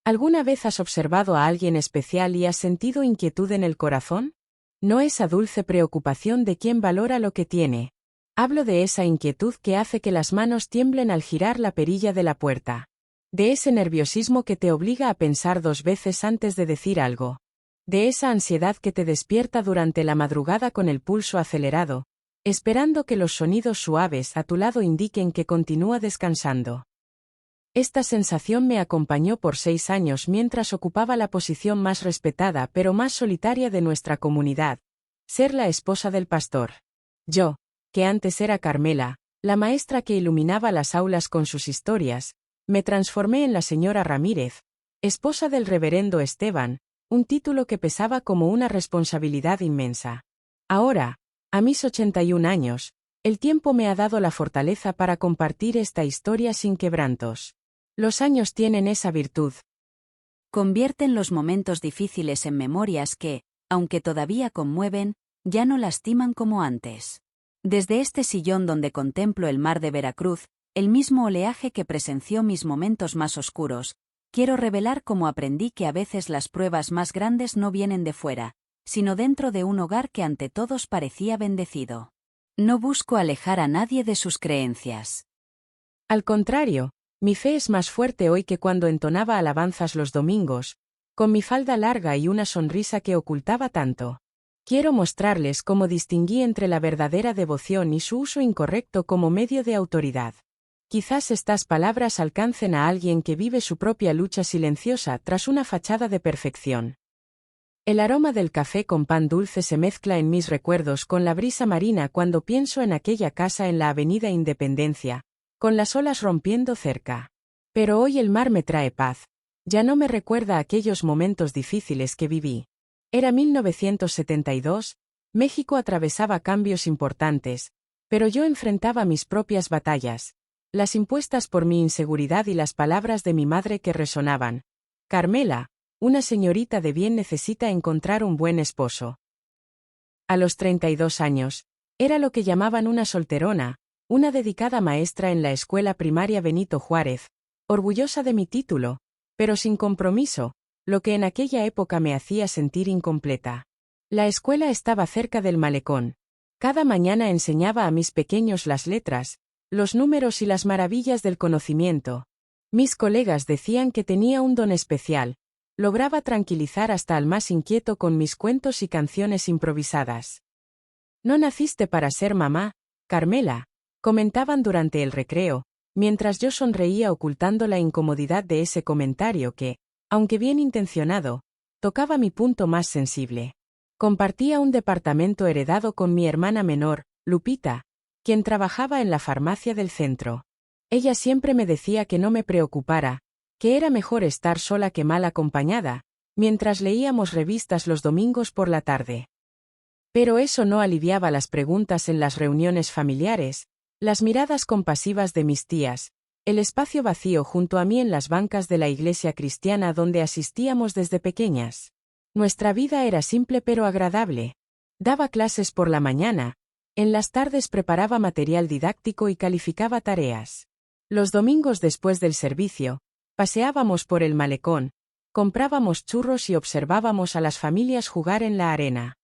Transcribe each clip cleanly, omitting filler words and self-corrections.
¿Alguna vez has observado a alguien especial y has sentido inquietud en el corazón? No esa dulce preocupación de quien valora lo que tiene. Hablo de esa inquietud que hace que las manos tiemblen al girar la perilla de la puerta. De ese nerviosismo que te obliga a pensar 2 veces antes de decir algo. De esa ansiedad que te despierta durante la madrugada con el pulso acelerado, esperando que los sonidos suaves a tu lado indiquen que continúa descansando. Esta sensación me acompañó por 6 años mientras ocupaba la posición más respetada pero más solitaria de nuestra comunidad, ser la esposa del pastor. Yo, que antes era Carmela, la maestra que iluminaba las aulas con sus historias, me transformé en la señora Ramírez, esposa del reverendo Esteban, un título que pesaba como una responsabilidad inmensa. Ahora, a mis 81 años, el tiempo me ha dado la fortaleza para compartir esta historia sin quebrantos. Los años tienen esa virtud. Convierten los momentos difíciles en memorias que, aunque todavía conmueven, ya no lastiman como antes. Desde este sillón donde contemplo el mar de Veracruz, el mismo oleaje que presenció mis momentos más oscuros, quiero revelar cómo aprendí que a veces las pruebas más grandes no vienen de fuera, sino dentro de un hogar que ante todos parecía bendecido. No busco alejar a nadie de sus creencias. Al contrario, mi fe es más fuerte hoy que cuando entonaba alabanzas los domingos, con mi falda larga y una sonrisa que ocultaba tanto. Quiero mostrarles cómo distinguí entre la verdadera devoción y su uso incorrecto como medio de autoridad. Quizás estas palabras alcancen a alguien que vive su propia lucha silenciosa tras una fachada de perfección. El aroma del café con pan dulce se mezcla en mis recuerdos con la brisa marina cuando pienso en aquella casa en la Avenida Independencia, con las olas rompiendo cerca. Pero hoy el mar me trae paz. Ya no me recuerda aquellos momentos difíciles que viví. Era 1972, México atravesaba cambios importantes, pero yo enfrentaba mis propias batallas, las impuestas por mi inseguridad y las palabras de mi madre que resonaban. Carmela, una señorita de bien necesita encontrar un buen esposo. A los 32 años, era lo que llamaban una solterona, una dedicada maestra en la escuela primaria Benito Juárez, orgullosa de mi título, pero sin compromiso, lo que en aquella época me hacía sentir incompleta. La escuela estaba cerca del malecón. Cada mañana enseñaba a mis pequeños las letras, los números y las maravillas del conocimiento. Mis colegas decían que tenía un don especial. Lograba tranquilizar hasta al más inquieto con mis cuentos y canciones improvisadas. «No naciste para ser mamá, Carmela», comentaban durante el recreo, mientras yo sonreía ocultando la incomodidad de ese comentario que, aunque bien intencionado, tocaba mi punto más sensible. Compartía un departamento heredado con mi hermana menor, Lupita, quien trabajaba en la farmacia del centro. Ella siempre me decía que no me preocupara, que era mejor estar sola que mal acompañada, mientras leíamos revistas los domingos por la tarde. Pero eso no aliviaba las preguntas en las reuniones familiares, las miradas compasivas de mis tías, el espacio vacío junto a mí en las bancas de la iglesia cristiana donde asistíamos desde pequeñas. Nuestra vida era simple pero agradable. Daba clases por la mañana, en las tardes preparaba material didáctico y calificaba tareas. Los domingos después del servicio, paseábamos por el malecón, comprábamos churros y observábamos a las familias jugar en la arena.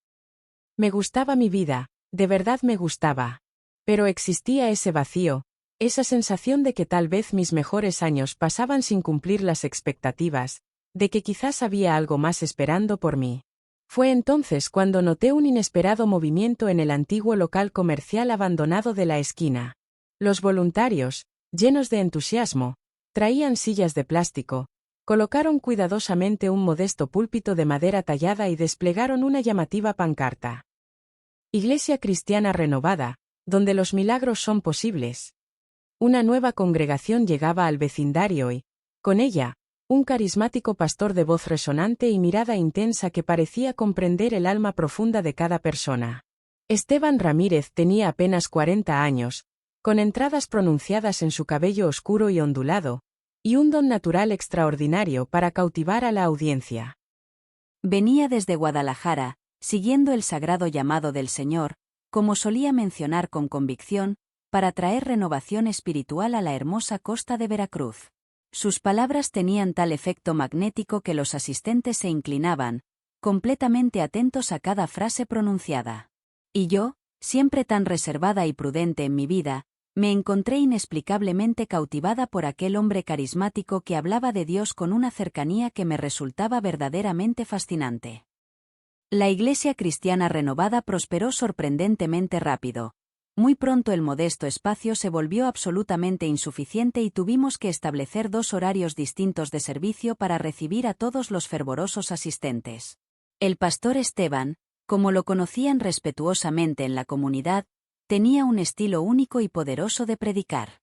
Me gustaba mi vida, de verdad me gustaba. Pero existía ese vacío, esa sensación de que tal vez mis mejores años pasaban sin cumplir las expectativas, de que quizás había algo más esperando por mí. Fue entonces cuando noté un inesperado movimiento en el antiguo local comercial abandonado de la esquina. Los voluntarios, llenos de entusiasmo, traían sillas de plástico, colocaron cuidadosamente un modesto púlpito de madera tallada y desplegaron una llamativa pancarta. Iglesia Cristiana Renovada, donde los milagros son posibles. Una nueva congregación llegaba al vecindario y, con ella, un carismático pastor de voz resonante y mirada intensa que parecía comprender el alma profunda de cada persona. Esteban Ramírez tenía apenas 40 años, con entradas pronunciadas en su cabello oscuro y ondulado, y un don natural extraordinario para cautivar a la audiencia. Venía desde Guadalajara, siguiendo el sagrado llamado del Señor, como solía mencionar con convicción, para traer renovación espiritual a la hermosa costa de Veracruz. Sus palabras tenían tal efecto magnético que los asistentes se inclinaban, completamente atentos a cada frase pronunciada. Y yo, siempre tan reservada y prudente en mi vida, me encontré inexplicablemente cautivada por aquel hombre carismático que hablaba de Dios con una cercanía que me resultaba verdaderamente fascinante. La Iglesia cristiana renovada prosperó sorprendentemente rápido. Muy pronto el modesto espacio se volvió absolutamente insuficiente y tuvimos que establecer 2 horarios distintos de servicio para recibir a todos los fervorosos asistentes. El pastor Esteban, como lo conocían respetuosamente en la comunidad, tenía un estilo único y poderoso de predicar.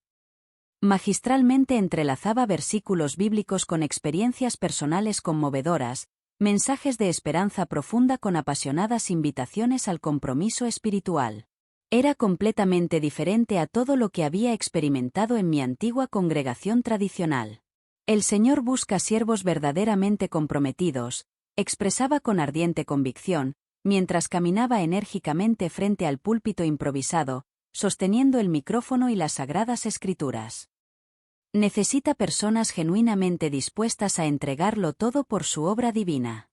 Magistralmente entrelazaba versículos bíblicos con experiencias personales conmovedoras, mensajes de esperanza profunda con apasionadas invitaciones al compromiso espiritual. Era completamente diferente a todo lo que había experimentado en mi antigua congregación tradicional. El Señor busca siervos verdaderamente comprometidos, expresaba con ardiente convicción, mientras caminaba enérgicamente frente al púlpito improvisado, sosteniendo el micrófono y las sagradas escrituras. Necesita personas genuinamente dispuestas a entregarlo todo por su obra divina.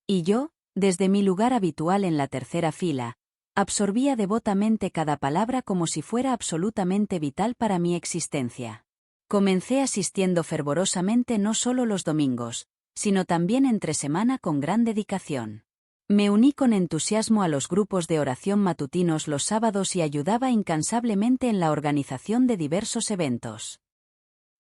Y yo, desde mi lugar habitual en la tercera fila, absorbía devotamente cada palabra como si fuera absolutamente vital para mi existencia. Comencé asistiendo fervorosamente no solo los domingos, sino también entre semana con gran dedicación. Me uní con entusiasmo a los grupos de oración matutinos los sábados y ayudaba incansablemente en la organización de diversos eventos.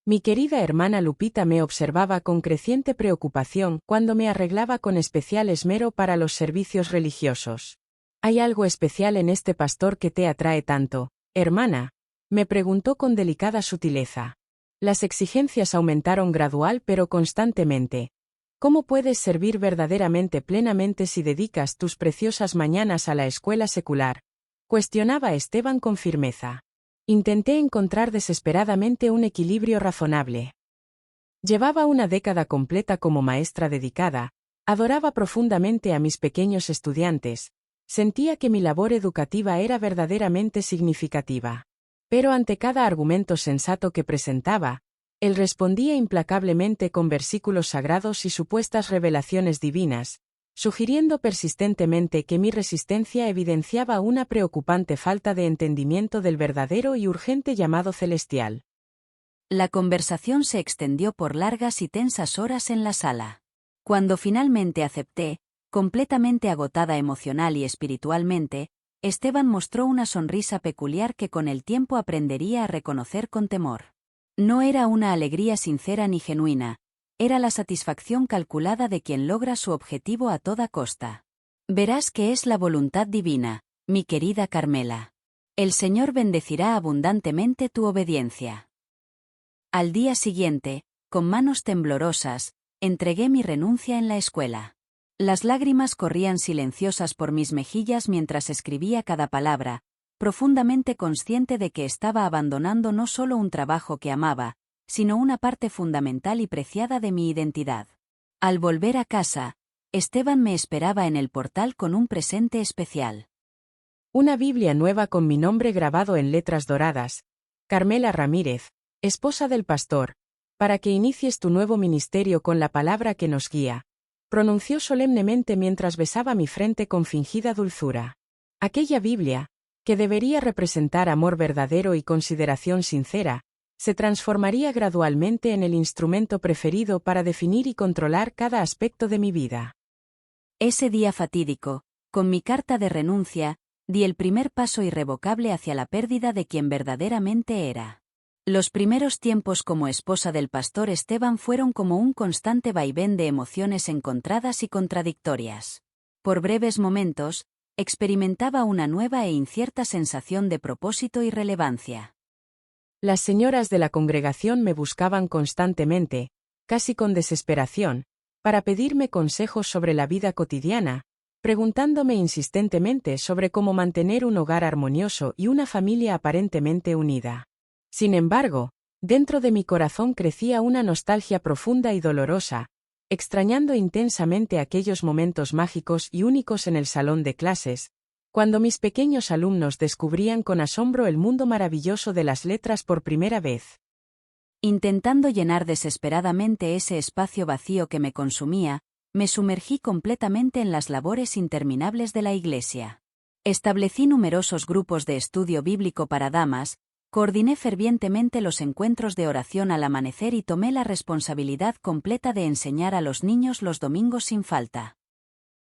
Mi querida hermana Lupita me observaba con creciente preocupación cuando me arreglaba con especial esmero para los servicios religiosos. ¿Hay algo especial en este pastor que te atrae tanto, hermana?, me preguntó con delicada sutileza. Las exigencias aumentaron gradual pero constantemente. ¿Cómo puedes servir verdaderamente plenamente si dedicas tus preciosas mañanas a la escuela secular?, cuestionaba Esteban con firmeza. Intenté encontrar desesperadamente un equilibrio razonable. Llevaba una década completa como maestra dedicada, adoraba profundamente a mis pequeños estudiantes, sentía que mi labor educativa era verdaderamente significativa. Pero ante cada argumento sensato que presentaba, él respondía implacablemente con versículos sagrados y supuestas revelaciones divinas, sugiriendo persistentemente que mi resistencia evidenciaba una preocupante falta de entendimiento del verdadero y urgente llamado celestial. La conversación se extendió por largas y tensas horas en la sala. Cuando finalmente acepté, completamente agotada emocional y espiritualmente, Esteban mostró una sonrisa peculiar que con el tiempo aprendería a reconocer con temor. No era una alegría sincera ni genuina, era la satisfacción calculada de quien logra su objetivo a toda costa. Verás que es la voluntad divina, mi querida Carmela. El Señor bendecirá abundantemente tu obediencia. Al día siguiente, con manos temblorosas, entregué mi renuncia en la escuela. Las lágrimas corrían silenciosas por mis mejillas mientras escribía cada palabra, profundamente consciente de que estaba abandonando no solo un trabajo que amaba, sino una parte fundamental y preciada de mi identidad. Al volver a casa, Esteban me esperaba en el portal con un presente especial. Una Biblia nueva con mi nombre grabado en letras doradas, Carmela Ramírez, esposa del pastor, para que inicies tu nuevo ministerio con la palabra que nos guía, pronunció solemnemente mientras besaba mi frente con fingida dulzura. Aquella Biblia, que debería representar amor verdadero y consideración sincera, se transformaría gradualmente en el instrumento preferido para definir y controlar cada aspecto de mi vida. Ese día fatídico, con mi carta de renuncia, di el primer paso irrevocable hacia la pérdida de quien verdaderamente era. Los primeros tiempos como esposa del pastor Esteban fueron como un constante vaivén de emociones encontradas y contradictorias. Por breves momentos, experimentaba una nueva e incierta sensación de propósito y relevancia. Las señoras de la congregación me buscaban constantemente, casi con desesperación, para pedirme consejos sobre la vida cotidiana, preguntándome insistentemente sobre cómo mantener un hogar armonioso y una familia aparentemente unida. Sin embargo, dentro de mi corazón crecía una nostalgia profunda y dolorosa, extrañando intensamente aquellos momentos mágicos y únicos en el salón de clases, cuando mis pequeños alumnos descubrían con asombro el mundo maravilloso de las letras por primera vez. Intentando llenar desesperadamente ese espacio vacío que me consumía, me sumergí completamente en las labores interminables de la Iglesia. Establecí numerosos grupos de estudio bíblico para damas, coordiné fervientemente los encuentros de oración al amanecer y tomé la responsabilidad completa de enseñar a los niños los domingos sin falta.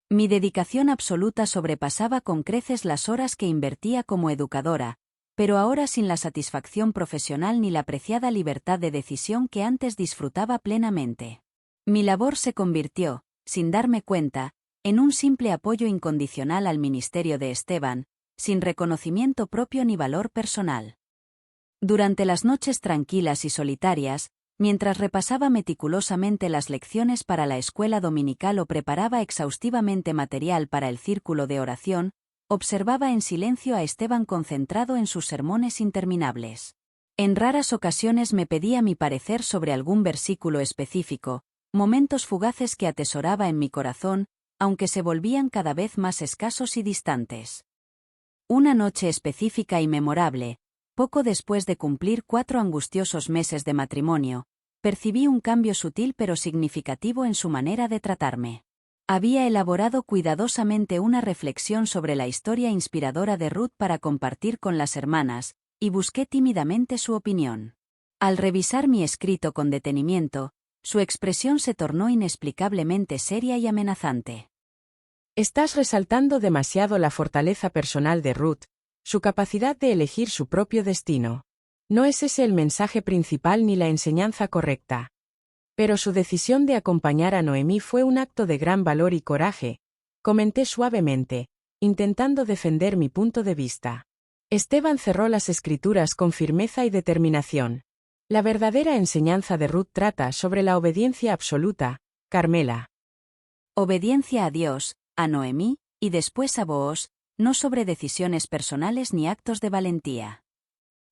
Mi dedicación absoluta sobrepasaba con creces las horas que invertía como educadora, pero ahora sin la satisfacción profesional ni la preciada libertad de decisión que antes disfrutaba plenamente. Mi labor se convirtió, sin darme cuenta, en un simple apoyo incondicional al ministerio de Esteban, sin reconocimiento propio ni valor personal. Durante las noches tranquilas y solitarias, mientras repasaba meticulosamente las lecciones para la escuela dominical o preparaba exhaustivamente material para el círculo de oración, observaba en silencio a Esteban concentrado en sus sermones interminables. En raras ocasiones me pedía mi parecer sobre algún versículo específico, momentos fugaces que atesoraba en mi corazón, aunque se volvían cada vez más escasos y distantes. Una noche específica y memorable, poco después de cumplir 4 angustiosos meses de matrimonio, percibí un cambio sutil pero significativo en su manera de tratarme. Había elaborado cuidadosamente una reflexión sobre la historia inspiradora de Ruth para compartir con las hermanas, y busqué tímidamente su opinión. Al revisar mi escrito con detenimiento, su expresión se tornó inexplicablemente seria y amenazante. Estás resaltando demasiado la fortaleza personal de Ruth, su capacidad de elegir su propio destino. No es ese el mensaje principal ni la enseñanza correcta. Pero su decisión de acompañar a Noemí fue un acto de gran valor y coraje, comenté suavemente, intentando defender mi punto de vista. Esteban cerró las escrituras con firmeza y determinación. La verdadera enseñanza de Ruth trata sobre la obediencia absoluta, Carmela. Obediencia a Dios, a Noemí, y después a Booz, no sobre decisiones personales ni actos de valentía.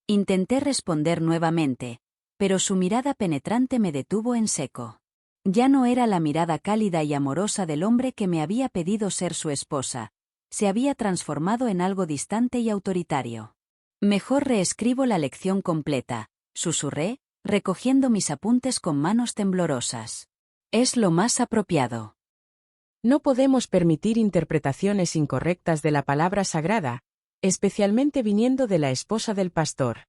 Intenté responder nuevamente, pero su mirada penetrante me detuvo en seco. Ya no era la mirada cálida y amorosa del hombre que me había pedido ser su esposa, se había transformado en algo distante y autoritario. Mejor reescribo la lección completa, susurré, recogiendo mis apuntes con manos temblorosas. Es lo más apropiado. No podemos permitir interpretaciones incorrectas de la palabra sagrada, especialmente viniendo de la esposa del pastor.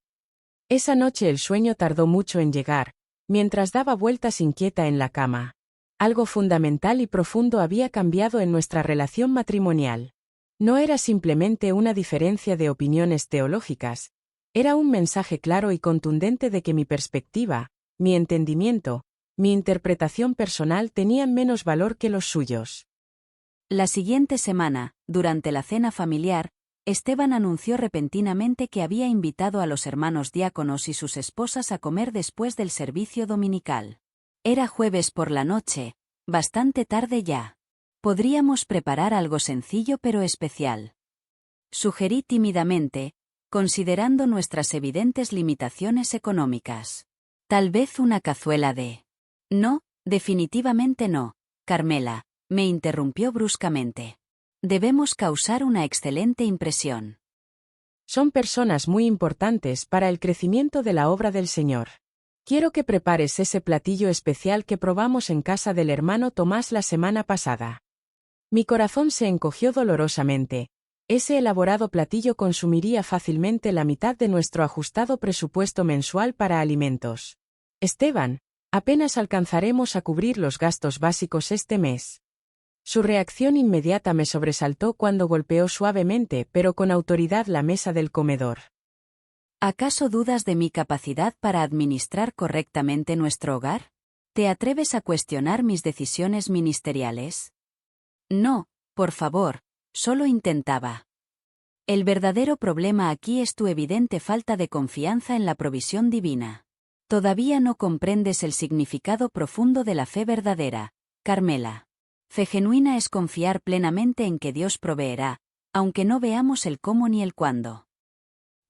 Esa noche el sueño tardó mucho en llegar, mientras daba vueltas inquieta en la cama. Algo fundamental y profundo había cambiado en nuestra relación matrimonial. No era simplemente una diferencia de opiniones teológicas, era un mensaje claro y contundente de que mi perspectiva, mi entendimiento, mi interpretación personal tenían menos valor que los suyos. La siguiente semana, durante la cena familiar, Esteban anunció repentinamente que había invitado a los hermanos diáconos y sus esposas a comer después del servicio dominical. Era jueves por la noche, bastante tarde ya. Podríamos preparar algo sencillo pero especial. Sugerí tímidamente, considerando nuestras evidentes limitaciones económicas. Tal vez una cazuela de... No, definitivamente no, Carmela, me interrumpió bruscamente. Debemos causar una excelente impresión. Son personas muy importantes para el crecimiento de la obra del Señor. Quiero que prepares ese platillo especial que probamos en casa del hermano Tomás la semana pasada. Mi corazón se encogió dolorosamente. Ese elaborado platillo consumiría fácilmente la mitad de nuestro ajustado presupuesto mensual para alimentos. Esteban, apenas alcanzaremos a cubrir los gastos básicos este mes. Su reacción inmediata me sobresaltó cuando golpeó suavemente pero con autoridad la mesa del comedor. ¿Acaso dudas de mi capacidad para administrar correctamente nuestro hogar? ¿Te atreves a cuestionar mis decisiones ministeriales? No, por favor, solo intentaba. El verdadero problema aquí es tu evidente falta de confianza en la provisión divina. Todavía no comprendes el significado profundo de la fe verdadera, Carmela. Fe genuina es confiar plenamente en que Dios proveerá, aunque no veamos el cómo ni el cuándo.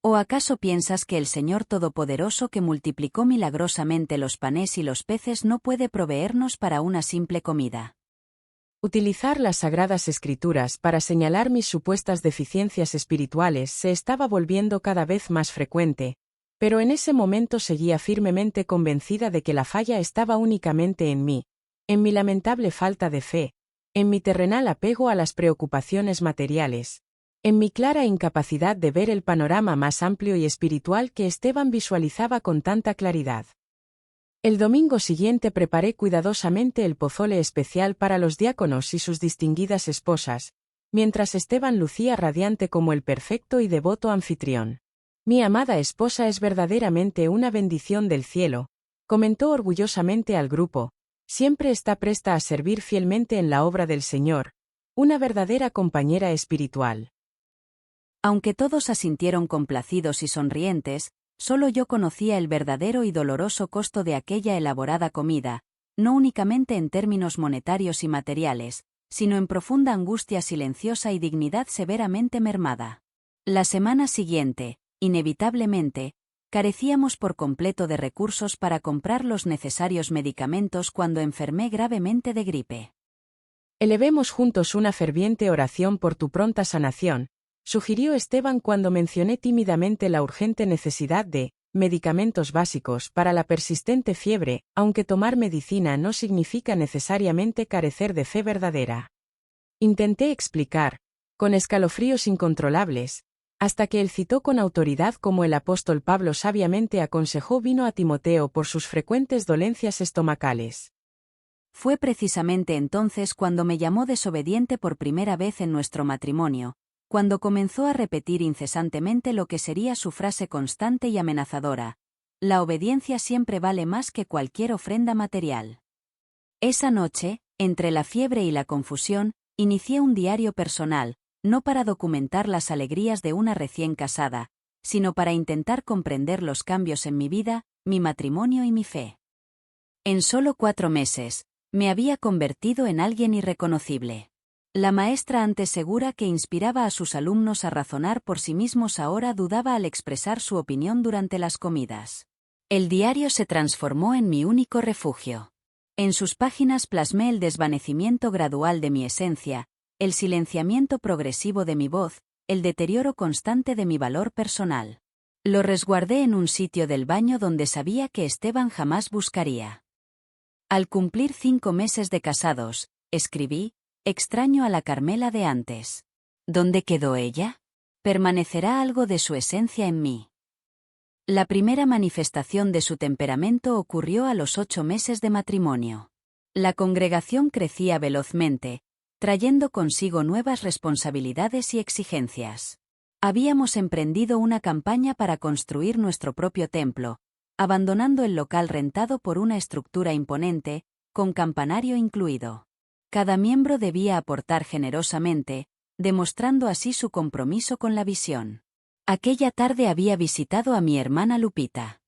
¿O acaso piensas que el Señor Todopoderoso que multiplicó milagrosamente los panes y los peces no puede proveernos para una simple comida? Utilizar las Sagradas Escrituras para señalar mis supuestas deficiencias espirituales se estaba volviendo cada vez más frecuente, Pero en ese momento seguía firmemente convencida de que la falla estaba únicamente en mí, en mi lamentable falta de fe, en mi terrenal apego a las preocupaciones materiales, en mi clara incapacidad de ver el panorama más amplio y espiritual que Esteban visualizaba con tanta claridad. El domingo siguiente preparé cuidadosamente el pozole especial para los diáconos y sus distinguidas esposas, mientras Esteban lucía radiante como el perfecto y devoto anfitrión. Mi amada esposa es verdaderamente una bendición del cielo, comentó orgullosamente al grupo, siempre está presta a servir fielmente en la obra del Señor, una verdadera compañera espiritual. Aunque todos asintieron complacidos y sonrientes, solo yo conocía el verdadero y doloroso costo de aquella elaborada comida, no únicamente en términos monetarios y materiales, sino en profunda angustia silenciosa y dignidad severamente mermada. La semana siguiente, inevitablemente, carecíamos por completo de recursos para comprar los necesarios medicamentos cuando enfermé gravemente de gripe. Elevemos juntos una ferviente oración por tu pronta sanación, sugirió Esteban cuando mencioné tímidamente la urgente necesidad de medicamentos básicos para la persistente fiebre, aunque tomar medicina no significa necesariamente carecer de fe verdadera. Intenté explicar, con escalofríos incontrolables, hasta que él citó con autoridad como el apóstol Pablo sabiamente aconsejó vino a Timoteo por sus frecuentes dolencias estomacales. Fue precisamente entonces cuando me llamó desobediente por primera vez en nuestro matrimonio, cuando comenzó a repetir incesantemente lo que sería su frase constante y amenazadora: la obediencia siempre vale más que cualquier ofrenda material. Esa noche, entre la fiebre y la confusión, inicié un diario personal, no para documentar las alegrías de una recién casada, sino para intentar comprender los cambios en mi vida, mi matrimonio y mi fe. En solo 4 meses, me había convertido en alguien irreconocible. La maestra antes segura que inspiraba a sus alumnos a razonar por sí mismos ahora dudaba al expresar su opinión durante las comidas. El diario se transformó en mi único refugio. En sus páginas plasmé el desvanecimiento gradual de mi esencia, el silenciamiento progresivo de mi voz, el deterioro constante de mi valor personal. Lo resguardé en un sitio del baño donde sabía que Esteban jamás buscaría. Al cumplir 5 meses de casados, escribí: extraño a la Carmela de antes. ¿Dónde quedó ella? ¿Permanecerá algo de su esencia en mí? La primera manifestación de su temperamento ocurrió a los 8 meses de matrimonio. La congregación crecía velozmente, trayendo consigo nuevas responsabilidades y exigencias. Habíamos emprendido una campaña para construir nuestro propio templo, abandonando el local rentado por una estructura imponente, con campanario incluido. Cada miembro debía aportar generosamente, demostrando así su compromiso con la visión. Aquella tarde había visitado a mi hermana Lupita.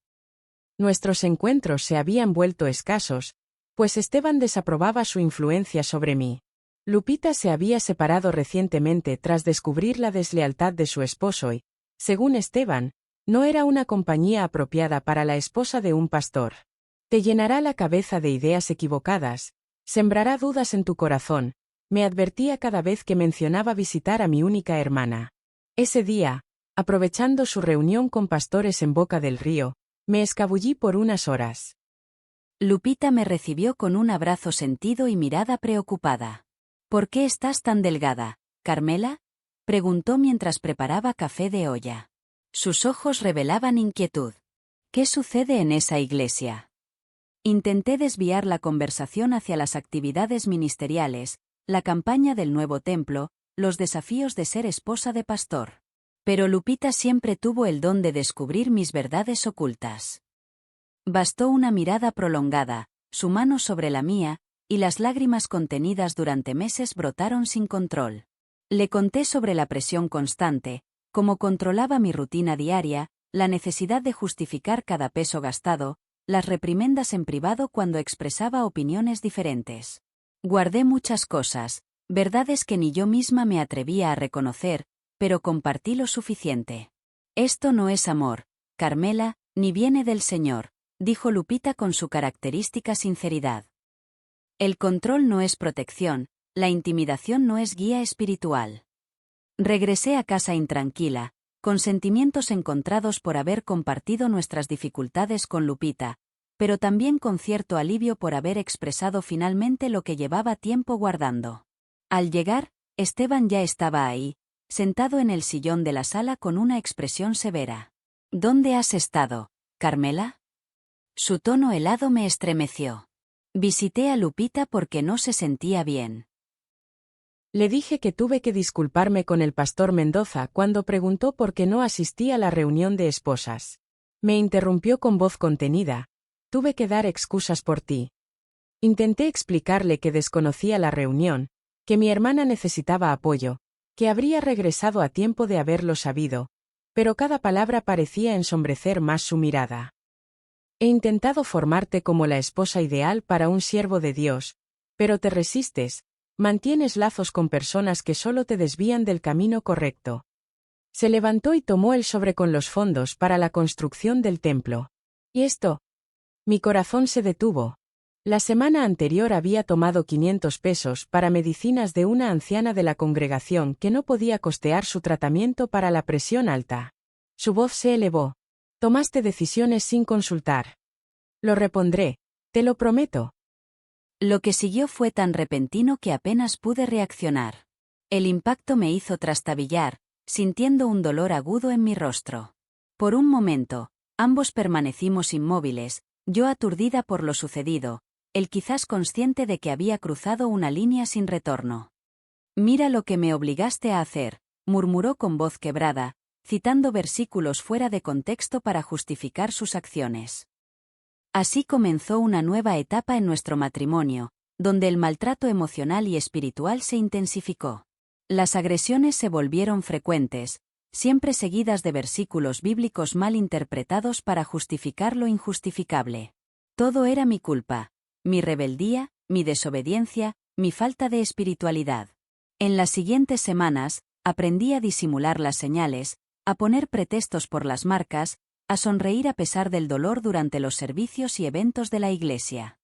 Nuestros encuentros se habían vuelto escasos, pues Esteban desaprobaba su influencia sobre mí. Lupita se había separado recientemente tras descubrir la deslealtad de su esposo y, según Esteban, no era una compañía apropiada para la esposa de un pastor. Te llenará la cabeza de ideas equivocadas, sembrará dudas en tu corazón, me advertía cada vez que mencionaba visitar a mi única hermana. Ese día, aprovechando su reunión con pastores en Boca del Río, me escabullí por unas horas. Lupita me recibió con un abrazo sentido y mirada preocupada. ¿Por qué estás tan delgada, Carmela?, preguntó mientras preparaba café de olla. Sus ojos revelaban inquietud. ¿Qué sucede en esa iglesia? Intenté desviar la conversación hacia las actividades ministeriales, la campaña del nuevo templo, los desafíos de ser esposa de pastor. Pero Lupita siempre tuvo el don de descubrir mis verdades ocultas. Bastó una mirada prolongada, su mano sobre la mía, y las lágrimas contenidas durante meses brotaron sin control. Le conté sobre la presión constante, cómo controlaba mi rutina diaria, la necesidad de justificar cada peso gastado, las reprimendas en privado cuando expresaba opiniones diferentes. Guardé muchas cosas, verdades que ni yo misma me atrevía a reconocer, pero compartí lo suficiente. Esto no es amor, Carmela, ni viene del Señor, dijo Lupita con su característica sinceridad. El control no es protección, la intimidación no es guía espiritual. Regresé a casa intranquila, con sentimientos encontrados por haber compartido nuestras dificultades con Lupita, pero también con cierto alivio por haber expresado finalmente lo que llevaba tiempo guardando. Al llegar, Esteban ya estaba ahí, sentado en el sillón de la sala con una expresión severa. ¿Dónde has estado, Carmela? Su tono helado me estremeció. Visité a Lupita porque no se sentía bien. Le dije que tuve que disculparme con el pastor Mendoza cuando preguntó por qué no asistí a la reunión de esposas. Me interrumpió con voz contenida. Tuve que dar excusas por ti. Intenté explicarle que desconocía la reunión, que mi hermana necesitaba apoyo, que habría regresado a tiempo de haberlo sabido, pero cada palabra parecía ensombrecer más su mirada. He intentado formarte como la esposa ideal para un siervo de Dios, pero te resistes, mantienes lazos con personas que solo te desvían del camino correcto. Se levantó y tomó el sobre con los fondos para la construcción del templo. ¿Y esto? Mi corazón se detuvo. La semana anterior había tomado 500 pesos para medicinas de una anciana de la congregación que no podía costear su tratamiento para la presión alta. Su voz se elevó. Tomaste decisiones sin consultar. Lo repondré, te lo prometo. Lo que siguió fue tan repentino que apenas pude reaccionar. El impacto me hizo trastabillar, sintiendo un dolor agudo en mi rostro. Por un momento, ambos permanecimos inmóviles, yo aturdida por lo sucedido, él quizás consciente de que había cruzado una línea sin retorno. Mira lo que me obligaste a hacer, murmuró con voz quebrada, citando versículos fuera de contexto para justificar sus acciones. Así comenzó una nueva etapa en nuestro matrimonio, donde el maltrato emocional y espiritual se intensificó. Las agresiones se volvieron frecuentes, siempre seguidas de versículos bíblicos mal interpretados para justificar lo injustificable. Todo era mi culpa, mi rebeldía, mi desobediencia, mi falta de espiritualidad. En las siguientes semanas, aprendí a disimular las señales, a poner pretextos por las marcas, a sonreír a pesar del dolor durante los servicios y eventos de la iglesia.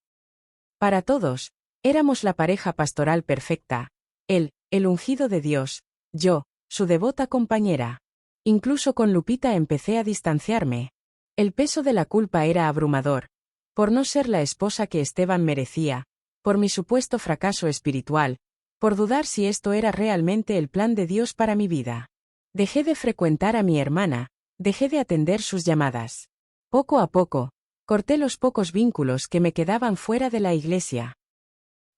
Para todos, éramos la pareja pastoral perfecta. Él, el ungido de Dios, yo, su devota compañera. Incluso con Lupita empecé a distanciarme. El peso de la culpa era abrumador. Por no ser la esposa que Esteban merecía, por mi supuesto fracaso espiritual, por dudar si esto era realmente el plan de Dios para mi vida. Dejé de frecuentar a mi hermana, dejé de atender sus llamadas. Poco a poco, corté los pocos vínculos que me quedaban fuera de la iglesia.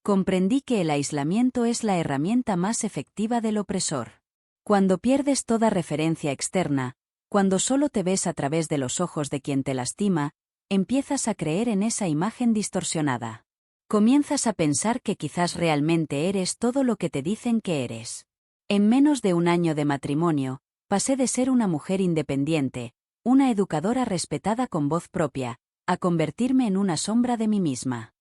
Comprendí que el aislamiento es la herramienta más efectiva del opresor. Cuando pierdes toda referencia externa, cuando solo te ves a través de los ojos de quien te lastima, empiezas a creer en esa imagen distorsionada. Comienzas a pensar que quizás realmente eres todo lo que te dicen que eres. En menos de un año de matrimonio, pasé de ser una mujer independiente, una educadora respetada con voz propia, a convertirme en una sombra de mí misma.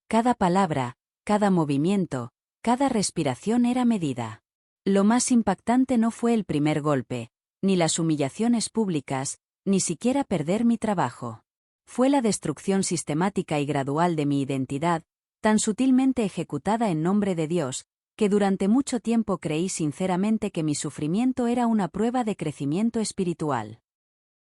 Cada palabra, cada movimiento, cada respiración era medida. Lo más impactante no fue el primer golpe, ni las humillaciones públicas, ni siquiera perder mi trabajo. Fue la destrucción sistemática y gradual de mi identidad, tan sutilmente ejecutada en nombre de Dios, que durante mucho tiempo creí sinceramente que mi sufrimiento era una prueba de crecimiento espiritual.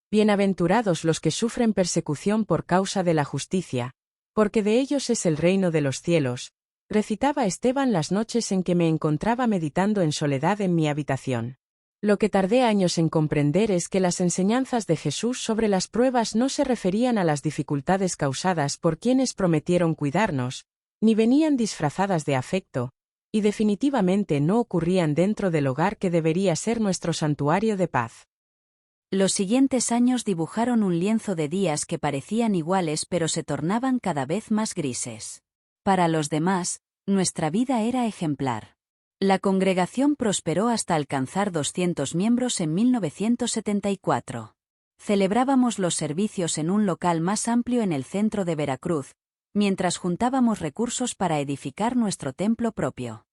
Bienaventurados los que sufren persecución por causa de la justicia, porque de ellos es el reino de los cielos, recitaba Esteban las noches en que me encontraba meditando en soledad en mi habitación. Lo que tardé años en comprender es que las enseñanzas de Jesús sobre las pruebas no se referían a las dificultades causadas por quienes prometieron cuidarnos, ni venían disfrazadas de afecto, y definitivamente no ocurrían dentro del hogar que debería ser nuestro santuario de paz. Los siguientes años dibujaron un lienzo de días que parecían iguales pero se tornaban cada vez más grises. Para los demás, nuestra vida era ejemplar. La congregación prosperó hasta alcanzar 200 miembros en 1974. Celebrábamos los servicios en un local más amplio en el centro de Veracruz, mientras juntábamos recursos para edificar nuestro templo propio.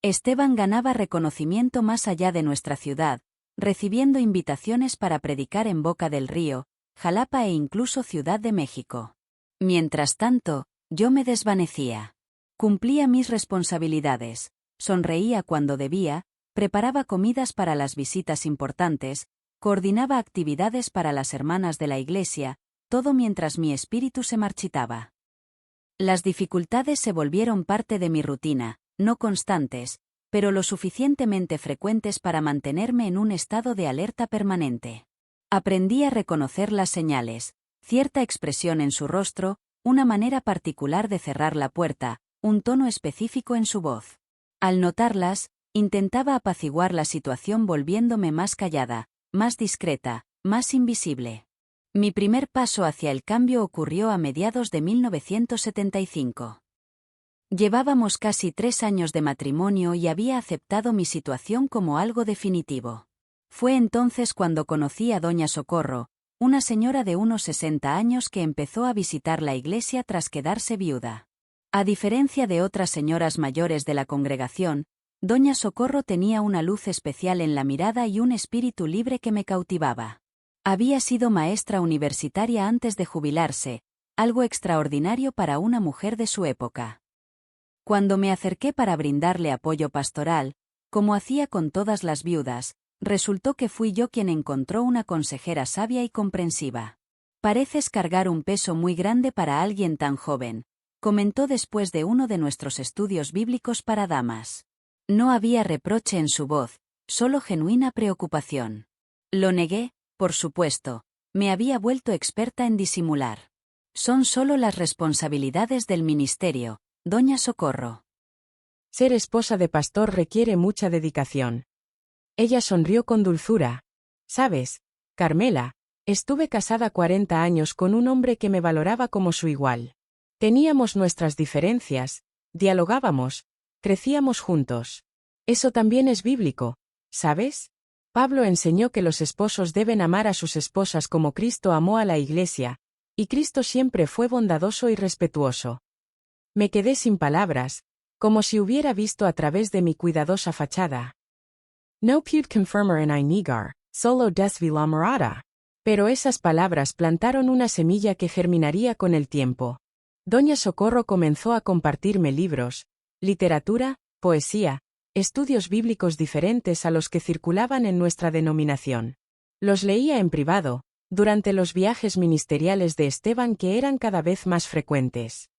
Esteban ganaba reconocimiento más allá de nuestra ciudad, recibiendo invitaciones para predicar en Boca del Río, Jalapa e incluso Ciudad de México. Mientras tanto, yo me desvanecía. Cumplía mis responsabilidades, sonreía cuando debía, preparaba comidas para las visitas importantes, coordinaba actividades para las hermanas de la iglesia, todo mientras mi espíritu se marchitaba. Las dificultades se volvieron parte de mi rutina, no constantes, pero lo suficientemente frecuentes para mantenerme en un estado de alerta permanente. Aprendí a reconocer las señales, cierta expresión en su rostro, una manera particular de cerrar la puerta, un tono específico en su voz. Al notarlas, intentaba apaciguar la situación volviéndome más callada, más discreta, más invisible. Mi primer paso hacia el cambio ocurrió a mediados de 1975. Llevábamos casi 3 años de matrimonio y había aceptado mi situación como algo definitivo. Fue entonces cuando conocí a Doña Socorro, una señora de unos 60 años que empezó a visitar la iglesia tras quedarse viuda. A diferencia de otras señoras mayores de la congregación, Doña Socorro tenía una luz especial en la mirada y un espíritu libre que me cautivaba. Había sido maestra universitaria antes de jubilarse, algo extraordinario para una mujer de su época. Cuando me acerqué para brindarle apoyo pastoral, como hacía con todas las viudas, resultó que fui yo quien encontró una consejera sabia y comprensiva. «Pareces cargar un peso muy grande para alguien tan joven», comentó después de uno de nuestros estudios bíblicos para damas. No había reproche en su voz, solo genuina preocupación. Lo negué, por supuesto, me había vuelto experta en disimular. «Son solo las responsabilidades del ministerio, Doña Socorro». Ser esposa de pastor requiere mucha dedicación. Ella sonrió con dulzura. «Sabes, Carmela, estuve casada 40 años con un hombre que me valoraba como su igual. Teníamos nuestras diferencias, dialogábamos, crecíamos juntos. Eso también es bíblico, ¿sabes? Pablo enseñó que los esposos deben amar a sus esposas como Cristo amó a la iglesia, y Cristo siempre fue bondadoso y respetuoso». Me quedé sin palabras, como si hubiera visto a través de mi cuidadosa fachada. No pude confirmar en negar, solo desvi la mirada. Pero esas palabras plantaron una semilla que germinaría con el tiempo. Doña Socorro comenzó a compartirme libros, literatura, poesía, estudios bíblicos diferentes a los que circulaban en nuestra denominación. Los leía en privado, durante los viajes ministeriales de Esteban que eran cada vez más frecuentes.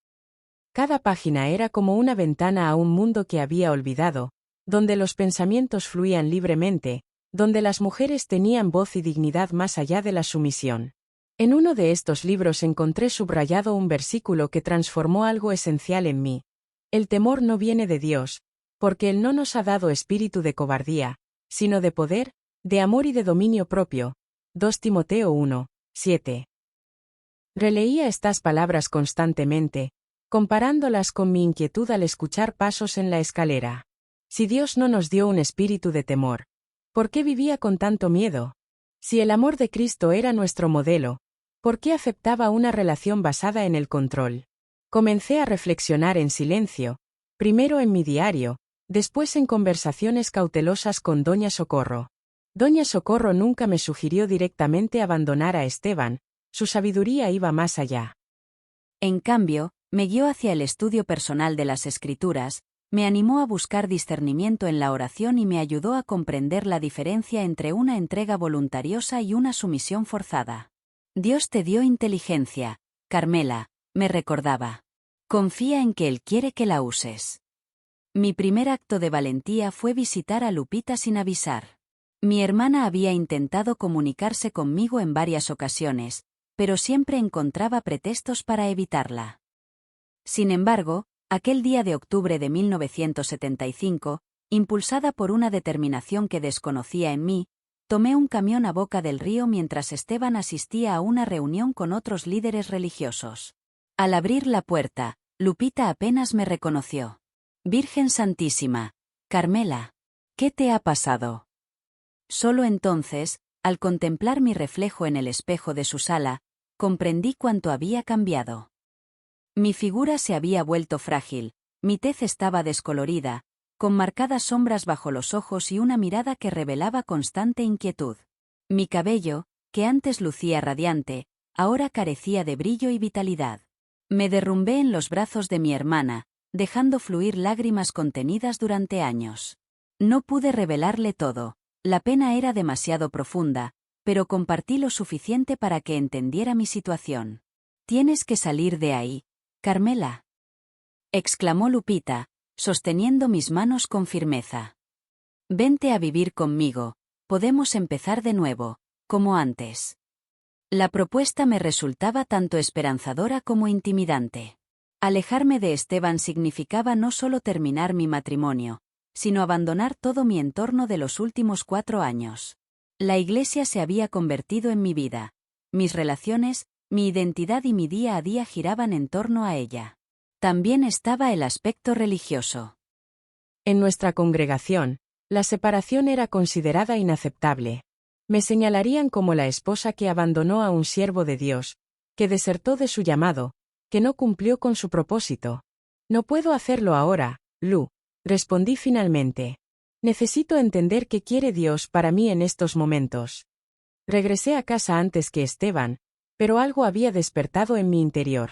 Cada página era como una ventana a un mundo que había olvidado, donde los pensamientos fluían libremente, donde las mujeres tenían voz y dignidad más allá de la sumisión. En uno de estos libros encontré subrayado un versículo que transformó algo esencial en mí. El temor no viene de Dios, porque Él no nos ha dado espíritu de cobardía, sino de poder, de amor y de dominio propio. 2 Timoteo 1, 7. Releía estas palabras constantemente, comparándolas con mi inquietud al escuchar pasos en la escalera. Si Dios no nos dio un espíritu de temor, ¿por qué vivía con tanto miedo? Si el amor de Cristo era nuestro modelo, ¿por qué aceptaba una relación basada en el control? Comencé a reflexionar en silencio, primero en mi diario, después en conversaciones cautelosas con Doña Socorro. Doña Socorro nunca me sugirió directamente abandonar a Esteban, su sabiduría iba más allá. En cambio, me guió hacia el estudio personal de las Escrituras, me animó a buscar discernimiento en la oración y me ayudó a comprender la diferencia entre una entrega voluntariosa y una sumisión forzada. Dios te dio inteligencia, Carmela, me recordaba. Confía en que Él quiere que la uses. Mi primer acto de valentía fue visitar a Lupita sin avisar. Mi hermana había intentado comunicarse conmigo en varias ocasiones, pero siempre encontraba pretextos para evitarla. Sin embargo, aquel día de octubre de 1975, impulsada por una determinación que desconocía en mí, tomé un camión a Boca del Río mientras Esteban asistía a una reunión con otros líderes religiosos. Al abrir la puerta, Lupita apenas me reconoció. «Virgen Santísima, Carmela, ¿qué te ha pasado?». Solo entonces, al contemplar mi reflejo en el espejo de su sala, comprendí cuánto había cambiado. Mi figura se había vuelto frágil, mi tez estaba descolorida, con marcadas sombras bajo los ojos y una mirada que revelaba constante inquietud. Mi cabello, que antes lucía radiante, ahora carecía de brillo y vitalidad. Me derrumbé en los brazos de mi hermana, dejando fluir lágrimas contenidas durante años. No pude revelarle todo. La pena era demasiado profunda, pero compartí lo suficiente para que entendiera mi situación. Tienes que salir de ahí, Carmela, exclamó Lupita, sosteniendo mis manos con firmeza. Vente a vivir conmigo, podemos empezar de nuevo, como antes. La propuesta me resultaba tanto esperanzadora como intimidante. Alejarme de Esteban significaba no solo terminar mi matrimonio, sino abandonar todo mi entorno de los últimos 4 años. La iglesia se había convertido en mi vida. Mis relaciones, mi identidad y mi día a día giraban en torno a ella. También estaba el aspecto religioso. En nuestra congregación, la separación era considerada inaceptable. Me señalarían como la esposa que abandonó a un siervo de Dios, que desertó de su llamado, que no cumplió con su propósito. No puedo hacerlo ahora, Lu, respondí finalmente. Necesito entender qué quiere Dios para mí en estos momentos. Regresé a casa antes que Esteban, pero algo había despertado en mi interior.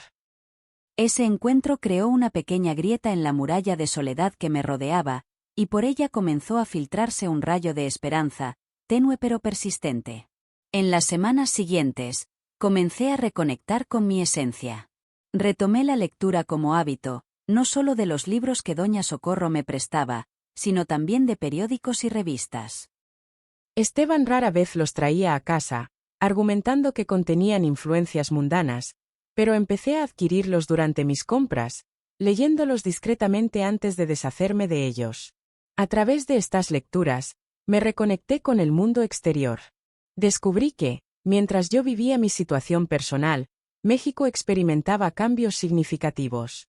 Ese encuentro creó una pequeña grieta en la muralla de soledad que me rodeaba, y por ella comenzó a filtrarse un rayo de esperanza, tenue pero persistente. En las semanas siguientes, comencé a reconectar con mi esencia. Retomé la lectura como hábito, no solo de los libros que doña Socorro me prestaba, sino también de periódicos y revistas. Esteban rara vez los traía a casa, argumentando que contenían influencias mundanas, pero empecé a adquirirlos durante mis compras, leyéndolos discretamente antes de deshacerme de ellos. A través de estas lecturas, me reconecté con el mundo exterior. Descubrí que, mientras yo vivía mi situación personal, México experimentaba cambios significativos.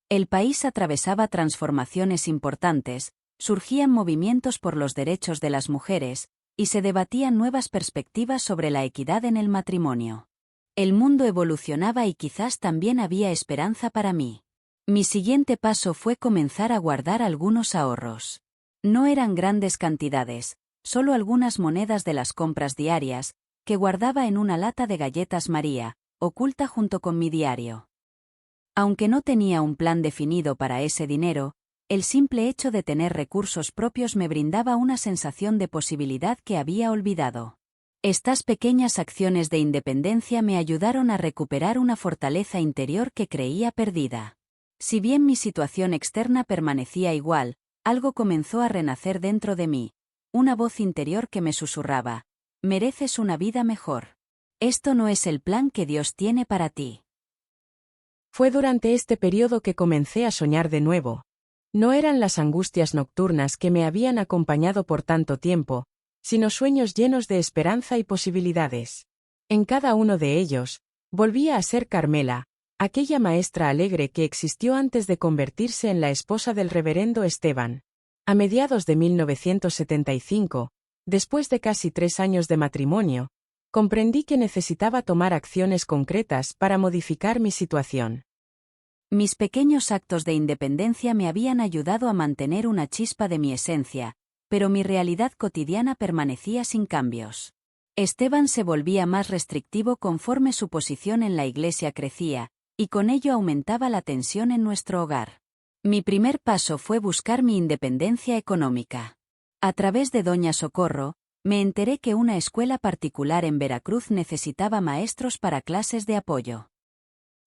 El país atravesaba transformaciones importantes, surgían movimientos por los derechos de las mujeres, y se debatían nuevas perspectivas sobre la equidad en el matrimonio. El mundo evolucionaba y quizás también había esperanza para mí. Mi siguiente paso fue comenzar a guardar algunos ahorros. No eran grandes cantidades, solo algunas monedas de las compras diarias, que guardaba en una lata de galletas María, oculta junto con mi diario. Aunque no tenía un plan definido para ese dinero, el simple hecho de tener recursos propios me brindaba una sensación de posibilidad que había olvidado. Estas pequeñas acciones de independencia me ayudaron a recuperar una fortaleza interior que creía perdida. Si bien mi situación externa permanecía igual, algo comenzó a renacer dentro de mí, una voz interior que me susurraba: mereces una vida mejor. Esto no es el plan que Dios tiene para ti. Fue durante este periodo que comencé a soñar de nuevo. No eran las angustias nocturnas que me habían acompañado por tanto tiempo, sino sueños llenos de esperanza y posibilidades. En cada uno de ellos, volvía a ser Carmela, aquella maestra alegre que existió antes de convertirse en la esposa del reverendo Esteban. A mediados de 1975, después de casi 3 años de matrimonio, comprendí que necesitaba tomar acciones concretas para modificar mi situación. Mis pequeños actos de independencia me habían ayudado a mantener una chispa de mi esencia, pero mi realidad cotidiana permanecía sin cambios. Esteban se volvía más restrictivo conforme su posición en la iglesia crecía, y con ello aumentaba la tensión en nuestro hogar. Mi primer paso fue buscar mi independencia económica. A través de doña Socorro, me enteré que una escuela particular en Veracruz necesitaba maestros para clases de apoyo.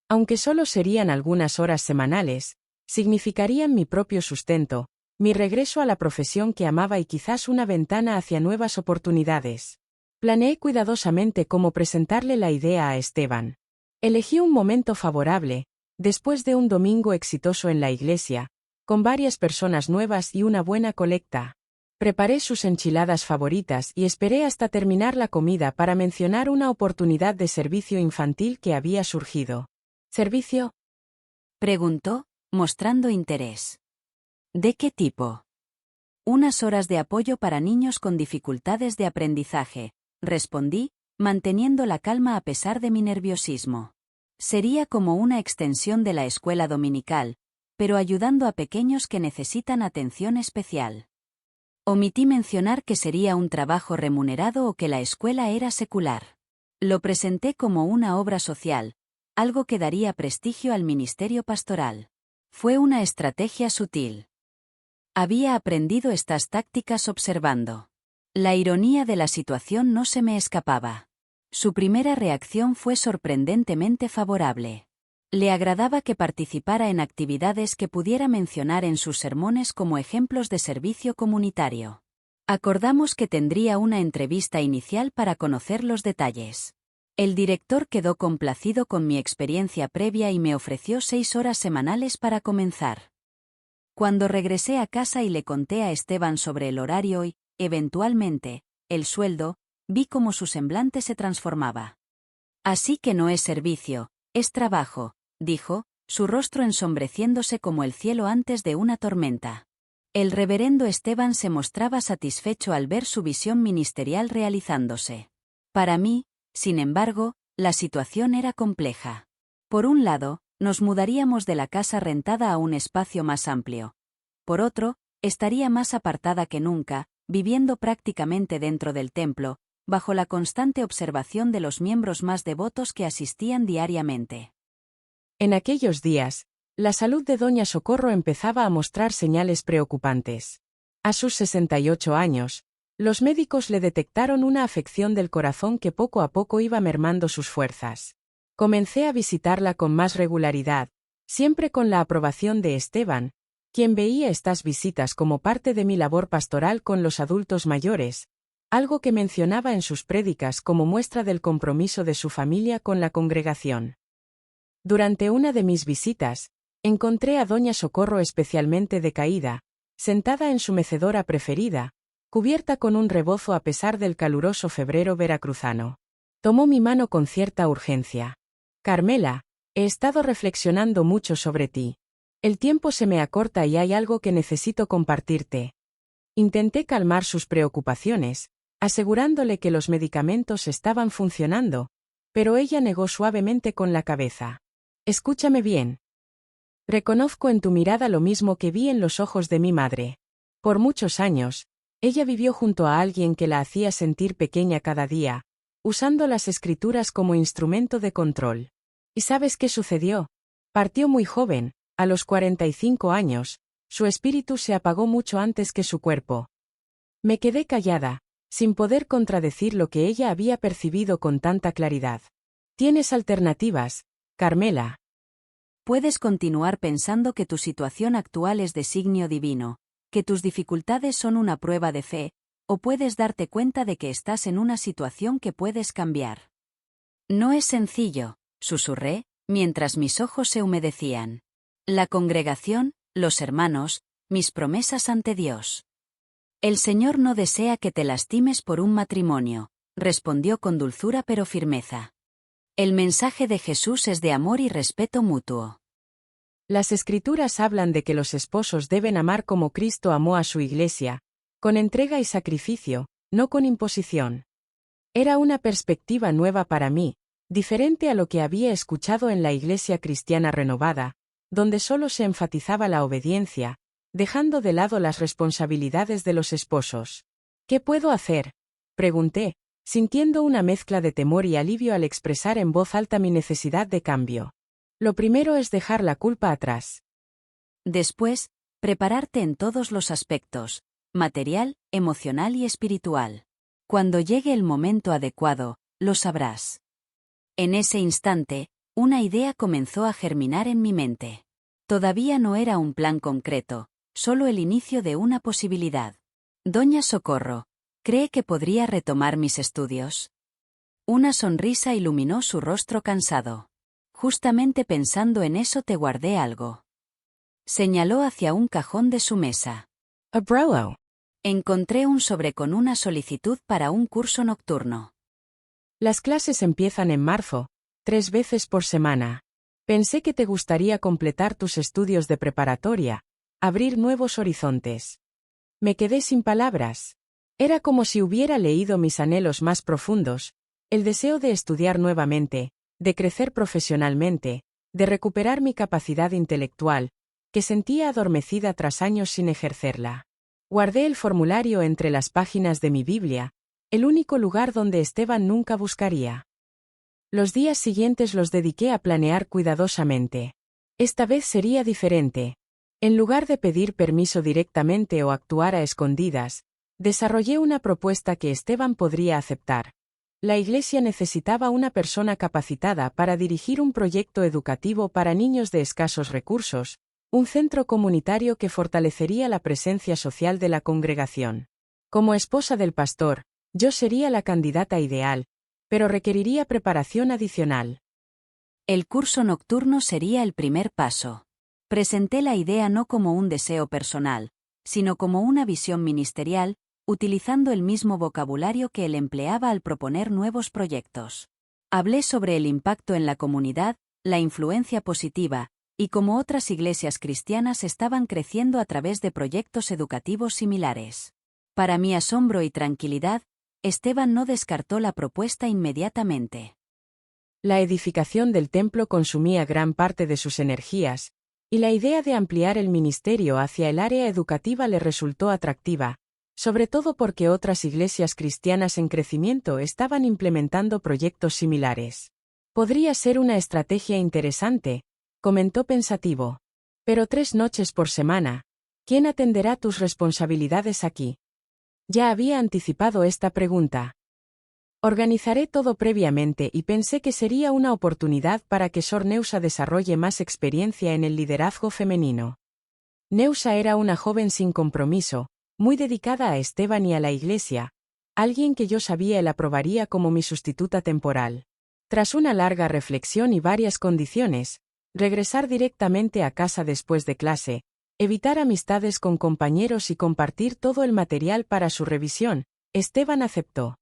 Aunque solo serían algunas horas semanales, significarían mi propio sustento, mi regreso a la profesión que amaba y quizás una ventana hacia nuevas oportunidades. Planeé cuidadosamente cómo presentarle la idea a Esteban. Elegí un momento favorable, después de un domingo exitoso en la iglesia, con varias personas nuevas y una buena colecta. Preparé sus enchiladas favoritas y esperé hasta terminar la comida para mencionar una oportunidad de servicio infantil que había surgido. ¿Servicio?, preguntó, mostrando interés. ¿De qué tipo? Unas horas de apoyo para niños con dificultades de aprendizaje, respondí, manteniendo la calma a pesar de mi nerviosismo. Sería como una extensión de la escuela dominical, pero ayudando a pequeños que necesitan atención especial. Omití mencionar que sería un trabajo remunerado o que la escuela era secular. Lo presenté como una obra social, algo que daría prestigio al ministerio pastoral. Fue una estrategia sutil. Había aprendido estas tácticas observando. La ironía de la situación no se me escapaba. Su primera reacción fue sorprendentemente favorable. Le agradaba que participara en actividades que pudiera mencionar en sus sermones como ejemplos de servicio comunitario. Acordamos que tendría una entrevista inicial para conocer los detalles. El director quedó complacido con mi experiencia previa y me ofreció 6 horas semanales para comenzar. Cuando regresé a casa y le conté a Esteban sobre el horario y, eventualmente, el sueldo, vi cómo su semblante se transformaba. Así que no es servicio, es trabajo, dijo, su rostro ensombreciéndose como el cielo antes de una tormenta. El reverendo Esteban se mostraba satisfecho al ver su visión ministerial realizándose. Para mí, sin embargo, la situación era compleja. Por un lado, nos mudaríamos de la casa rentada a un espacio más amplio. Por otro, estaría más apartada que nunca, viviendo prácticamente dentro del templo, bajo la constante observación de los miembros más devotos que asistían diariamente. En aquellos días, la salud de doña Socorro empezaba a mostrar señales preocupantes. A sus 68 años, los médicos le detectaron una afección del corazón que poco a poco iba mermando sus fuerzas. Comencé a visitarla con más regularidad, siempre con la aprobación de Esteban, quien veía estas visitas como parte de mi labor pastoral con los adultos mayores, algo que mencionaba en sus prédicas como muestra del compromiso de su familia con la congregación. Durante una de mis visitas, encontré a doña Socorro especialmente decaída, sentada en su mecedora preferida, cubierta con un rebozo a pesar del caluroso febrero veracruzano. Tomó mi mano con cierta urgencia. Carmela, he estado reflexionando mucho sobre ti. El tiempo se me acorta y hay algo que necesito compartirte. Intenté calmar sus preocupaciones, asegurándole que los medicamentos estaban funcionando, pero ella negó suavemente con la cabeza. Escúchame bien. Reconozco en tu mirada lo mismo que vi en los ojos de mi madre. Por muchos años, ella vivió junto a alguien que la hacía sentir pequeña cada día, usando las escrituras como instrumento de control. ¿Y sabes qué sucedió? Partió muy joven, a los 45 años, su espíritu se apagó mucho antes que su cuerpo. Me quedé callada, sin poder contradecir lo que ella había percibido con tanta claridad. ¿Tienes alternativas, Carmela? Puedes continuar pensando que tu situación actual es designio divino, que tus dificultades son una prueba de fe, o puedes darte cuenta de que estás en una situación que puedes cambiar. No es sencillo, susurré, mientras mis ojos se humedecían. La congregación, los hermanos, mis promesas ante Dios. El Señor no desea que te lastimes por un matrimonio, respondió con dulzura pero firmeza. El mensaje de Jesús es de amor y respeto mutuo. Las Escrituras hablan de que los esposos deben amar como Cristo amó a su Iglesia, con entrega y sacrificio, no con imposición. Era una perspectiva nueva para mí, diferente a lo que había escuchado en la Iglesia Cristiana Renovada, donde solo se enfatizaba la obediencia, dejando de lado las responsabilidades de los esposos. ¿Qué puedo hacer?, pregunté, sintiendo una mezcla de temor y alivio al expresar en voz alta mi necesidad de cambio. Lo primero es dejar la culpa atrás. Después, prepararte en todos los aspectos, material, emocional y espiritual. Cuando llegue el momento adecuado, lo sabrás. En ese instante, una idea comenzó a germinar en mi mente. Todavía no era un plan concreto, solo el inicio de una posibilidad. Doña Socorro, ¿cree que podría retomar mis estudios? Una sonrisa iluminó su rostro cansado. Justamente pensando en eso te guardé algo. Señaló hacia un cajón de su mesa. Abrelo. Encontré un sobre con una solicitud para un curso nocturno. Las clases empiezan en marzo, 3 veces por semana. Pensé que te gustaría completar tus estudios de preparatoria, abrir nuevos horizontes. Me quedé sin palabras. Era como si hubiera leído mis anhelos más profundos, el deseo de estudiar nuevamente, de crecer profesionalmente, de recuperar mi capacidad intelectual, que sentía adormecida tras años sin ejercerla. Guardé el formulario entre las páginas de mi Biblia, el único lugar donde Esteban nunca buscaría. Los días siguientes los dediqué a planear cuidadosamente. Esta vez sería diferente. En lugar de pedir permiso directamente o actuar a escondidas, desarrollé una propuesta que Esteban podría aceptar. La Iglesia necesitaba una persona capacitada para dirigir un proyecto educativo para niños de escasos recursos, un centro comunitario que fortalecería la presencia social de la congregación. Como esposa del pastor, yo sería la candidata ideal, pero requeriría preparación adicional. El curso nocturno sería el primer paso. Presenté la idea no como un deseo personal, sino como una visión ministerial, utilizando el mismo vocabulario que él empleaba al proponer nuevos proyectos. Hablé sobre el impacto en la comunidad, la influencia positiva, y cómo otras iglesias cristianas estaban creciendo a través de proyectos educativos similares. Para mi asombro y tranquilidad, Esteban no descartó la propuesta inmediatamente. La edificación del templo consumía gran parte de sus energías, y la idea de ampliar el ministerio hacia el área educativa le resultó atractiva, sobre todo porque otras iglesias cristianas en crecimiento estaban implementando proyectos similares. Podría ser una estrategia interesante, comentó pensativo. Pero 3 noches por semana, ¿quién atenderá tus responsabilidades aquí? Ya había anticipado esta pregunta. Organizaré todo previamente y pensé que sería una oportunidad para que Sor Neusa desarrolle más experiencia en el liderazgo femenino. Neusa era una joven sin compromiso, muy dedicada a Esteban y a la Iglesia, alguien que yo sabía él aprobaría como mi sustituta temporal. Tras una larga reflexión y varias condiciones, regresar directamente a casa después de clase, evitar amistades con compañeros y compartir todo el material para su revisión, Esteban aceptó.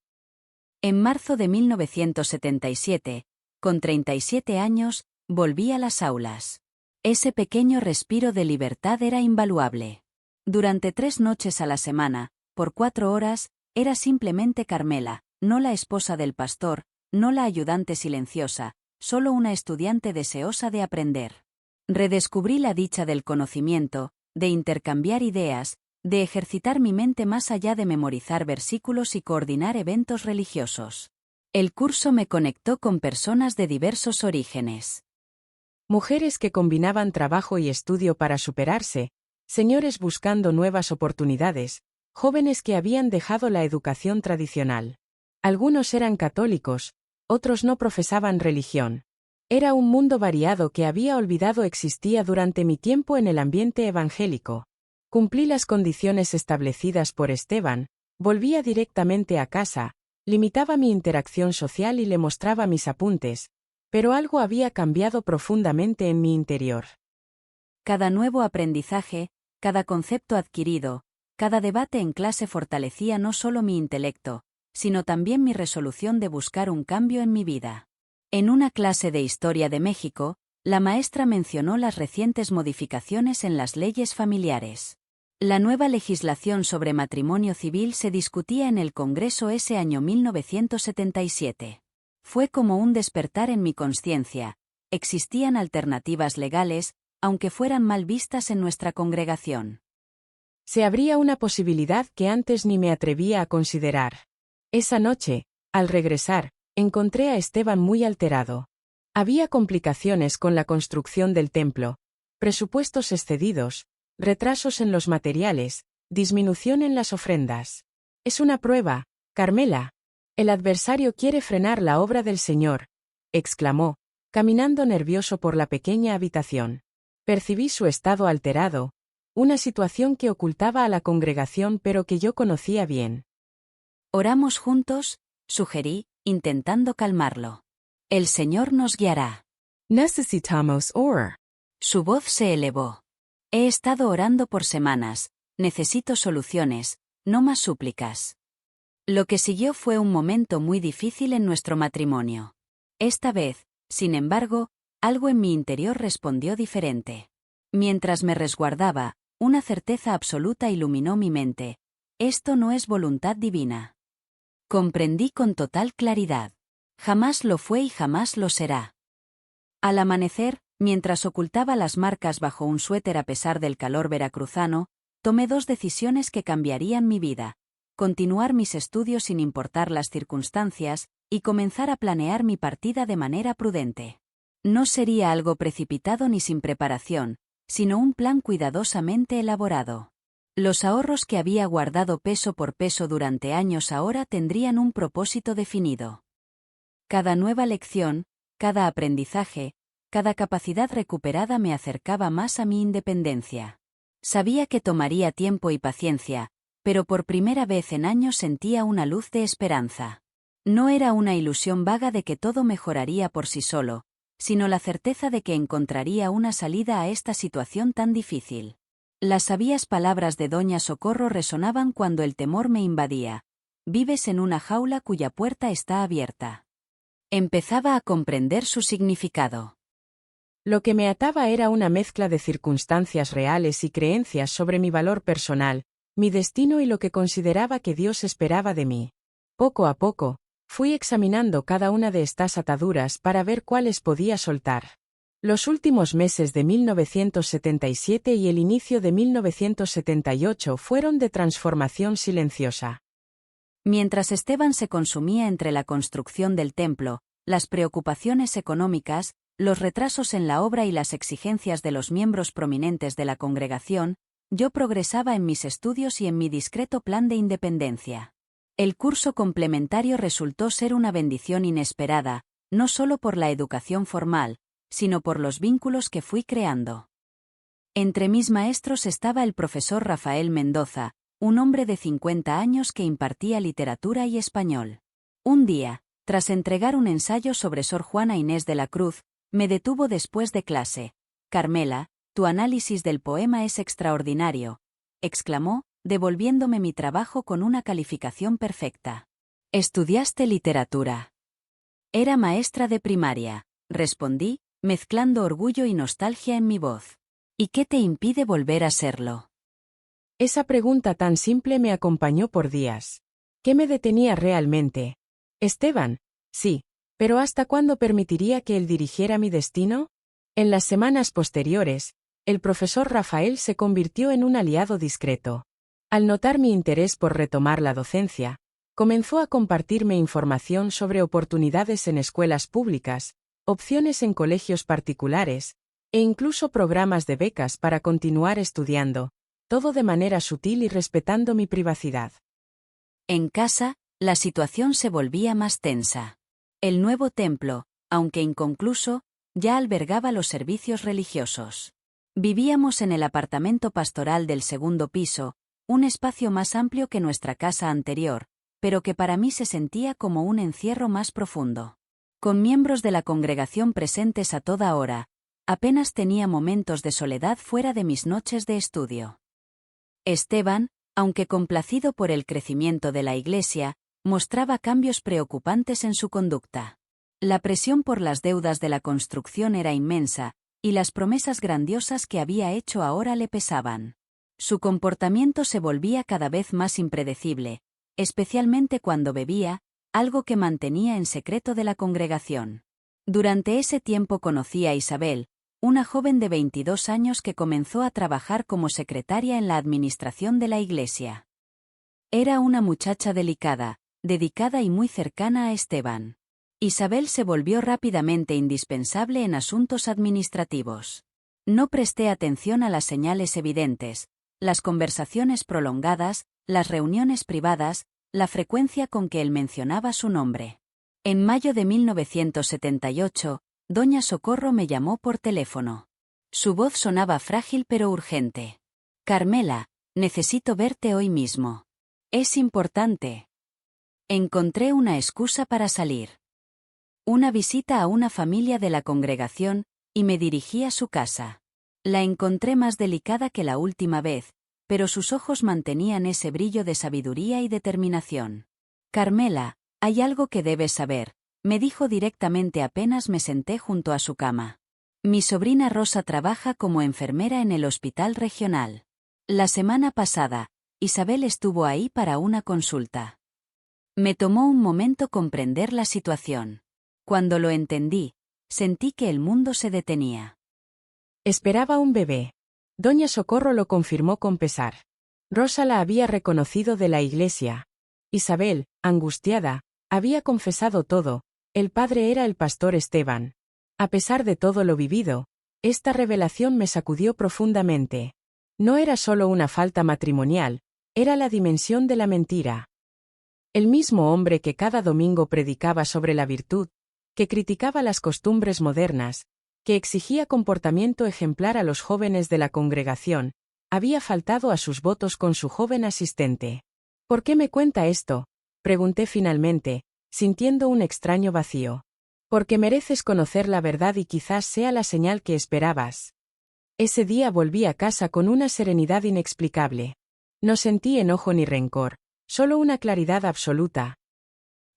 En marzo de 1977, con 37 años, volví a las aulas. Ese pequeño respiro de libertad era invaluable. Durante 3 noches a la semana, por 4 horas, era simplemente Carmela, no la esposa del pastor, no la ayudante silenciosa, solo una estudiante deseosa de aprender. Redescubrí la dicha del conocimiento, de intercambiar ideas, de ejercitar mi mente más allá de memorizar versículos y coordinar eventos religiosos. El curso me conectó con personas de diversos orígenes. Mujeres que combinaban trabajo y estudio para superarse, señores buscando nuevas oportunidades, jóvenes que habían dejado la educación tradicional. Algunos eran católicos, otros no profesaban religión. Era un mundo variado que había olvidado existía durante mi tiempo en el ambiente evangélico. Cumplí las condiciones establecidas por Esteban, volvía directamente a casa, limitaba mi interacción social y le mostraba mis apuntes, pero algo había cambiado profundamente en mi interior. Cada nuevo aprendizaje, cada concepto adquirido, cada debate en clase fortalecía no solo mi intelecto, sino también mi resolución de buscar un cambio en mi vida. En una clase de Historia de México, la maestra mencionó las recientes modificaciones en las leyes familiares. La nueva legislación sobre matrimonio civil se discutía en el Congreso ese año 1977. Fue como un despertar en mi conciencia. Existían alternativas legales, aunque fueran mal vistas en nuestra congregación. Se abría una posibilidad que antes ni me atrevía a considerar. Esa noche, al regresar, encontré a Esteban muy alterado. Había complicaciones con la construcción del templo, presupuestos excedidos, retrasos en los materiales, disminución en las ofrendas. Es una prueba, Carmela. El adversario quiere frenar la obra del Señor, exclamó, caminando nervioso por la pequeña habitación. Percibí su estado alterado, una situación que ocultaba a la congregación pero que yo conocía bien. Oramos juntos, sugerí, intentando calmarlo. El Señor nos guiará. Necesitamos orar. Su voz se elevó. He estado orando por semanas, necesito soluciones, no más súplicas. Lo que siguió fue un momento muy difícil en nuestro matrimonio. Esta vez, sin embargo, algo en mi interior respondió diferente. Mientras me resguardaba, una certeza absoluta iluminó mi mente. Esto no es voluntad divina. Comprendí con total claridad. Jamás lo fue y jamás lo será. Al amanecer, mientras ocultaba las marcas bajo un suéter a pesar del calor veracruzano, tomé 2 decisiones que cambiarían mi vida: continuar mis estudios sin importar las circunstancias, y comenzar a planear mi partida de manera prudente. No sería algo precipitado ni sin preparación, sino un plan cuidadosamente elaborado. Los ahorros que había guardado peso por peso durante años ahora tendrían un propósito definido. Cada nueva lección, cada aprendizaje, cada capacidad recuperada me acercaba más a mi independencia. Sabía que tomaría tiempo y paciencia, pero por primera vez en años sentía una luz de esperanza. No era una ilusión vaga de que todo mejoraría por sí solo, sino la certeza de que encontraría una salida a esta situación tan difícil. Las sabias palabras de Doña Socorro resonaban cuando el temor me invadía. Vives en una jaula cuya puerta está abierta. Empezaba a comprender su significado. Lo que me ataba era una mezcla de circunstancias reales y creencias sobre mi valor personal, mi destino y lo que consideraba que Dios esperaba de mí. Poco a poco, fui examinando cada una de estas ataduras para ver cuáles podía soltar. Los últimos meses de 1977 y el inicio de 1978 fueron de transformación silenciosa. Mientras Esteban se consumía entre la construcción del templo, las preocupaciones económicas, los retrasos en la obra y las exigencias de los miembros prominentes de la congregación, yo progresaba en mis estudios y en mi discreto plan de independencia. El curso complementario resultó ser una bendición inesperada, no solo por la educación formal, sino por los vínculos que fui creando. Entre mis maestros estaba el profesor Rafael Mendoza, un hombre de 50 años que impartía literatura y español. Un día, tras entregar un ensayo sobre Sor Juana Inés de la Cruz, me detuvo después de clase. «Carmela, tu análisis del poema es extraordinario», exclamó, devolviéndome mi trabajo con una calificación perfecta. «¿Estudiaste literatura?» «Era maestra de primaria», respondí, mezclando orgullo y nostalgia en mi voz. «¿Y qué te impide volver a serlo?» Esa pregunta tan simple me acompañó por días. ¿Qué me detenía realmente? Esteban, sí, pero ¿hasta cuándo permitiría que él dirigiera mi destino? En las semanas posteriores, el profesor Rafael se convirtió en un aliado discreto. Al notar mi interés por retomar la docencia, comenzó a compartirme información sobre oportunidades en escuelas públicas, opciones en colegios particulares, e incluso programas de becas para continuar estudiando, todo de manera sutil y respetando mi privacidad. En casa, la situación se volvía más tensa. El nuevo templo, aunque inconcluso, ya albergaba los servicios religiosos. Vivíamos en el apartamento pastoral del segundo piso, un espacio más amplio que nuestra casa anterior, pero que para mí se sentía como un encierro más profundo. Con miembros de la congregación presentes a toda hora, apenas tenía momentos de soledad fuera de mis noches de estudio. Esteban, aunque complacido por el crecimiento de la iglesia, mostraba cambios preocupantes en su conducta. La presión por las deudas de la construcción era inmensa, y las promesas grandiosas que había hecho ahora le pesaban. Su comportamiento se volvía cada vez más impredecible, especialmente cuando bebía, algo que mantenía en secreto de la congregación. Durante ese tiempo conocí a Isabel, una joven de 22 años que comenzó a trabajar como secretaria en la administración de la iglesia. Era una muchacha delicada, dedicada y muy cercana a Esteban. Isabel se volvió rápidamente indispensable en asuntos administrativos. No presté atención a las señales evidentes, las conversaciones prolongadas, las reuniones privadas, la frecuencia con que él mencionaba su nombre. En mayo de 1978, Doña Socorro me llamó por teléfono. Su voz sonaba frágil pero urgente. «Carmela, necesito verte hoy mismo. Es importante». Encontré una excusa para salir. Una visita a una familia de la congregación, y me dirigí a su casa. La encontré más delicada que la última vez, pero sus ojos mantenían ese brillo de sabiduría y determinación. «Carmela, hay algo que debes saber», me dijo directamente apenas me senté junto a su cama. «Mi sobrina Rosa trabaja como enfermera en el hospital regional. La semana pasada, Isabel estuvo ahí para una consulta». Me tomó un momento comprender la situación. Cuando lo entendí, sentí que el mundo se detenía. Esperaba un bebé. Doña Socorro lo confirmó con pesar. Rosa la había reconocido de la iglesia. Isabel, angustiada, había confesado todo. El padre era el pastor Esteban. A pesar de todo lo vivido, Esta revelación me sacudió profundamente. No era solo una falta matrimonial, era la dimensión de la mentira. El mismo hombre que cada domingo predicaba sobre la virtud, que criticaba las costumbres modernas, que exigía comportamiento ejemplar a los jóvenes de la congregación, había faltado a sus votos con su joven asistente. ¿Por qué me cuenta esto?, pregunté finalmente, sintiendo un extraño vacío. Porque mereces conocer la verdad y quizás sea la señal que esperabas. Ese día volví a casa con una serenidad inexplicable. No sentí enojo ni rencor, solo una claridad absoluta.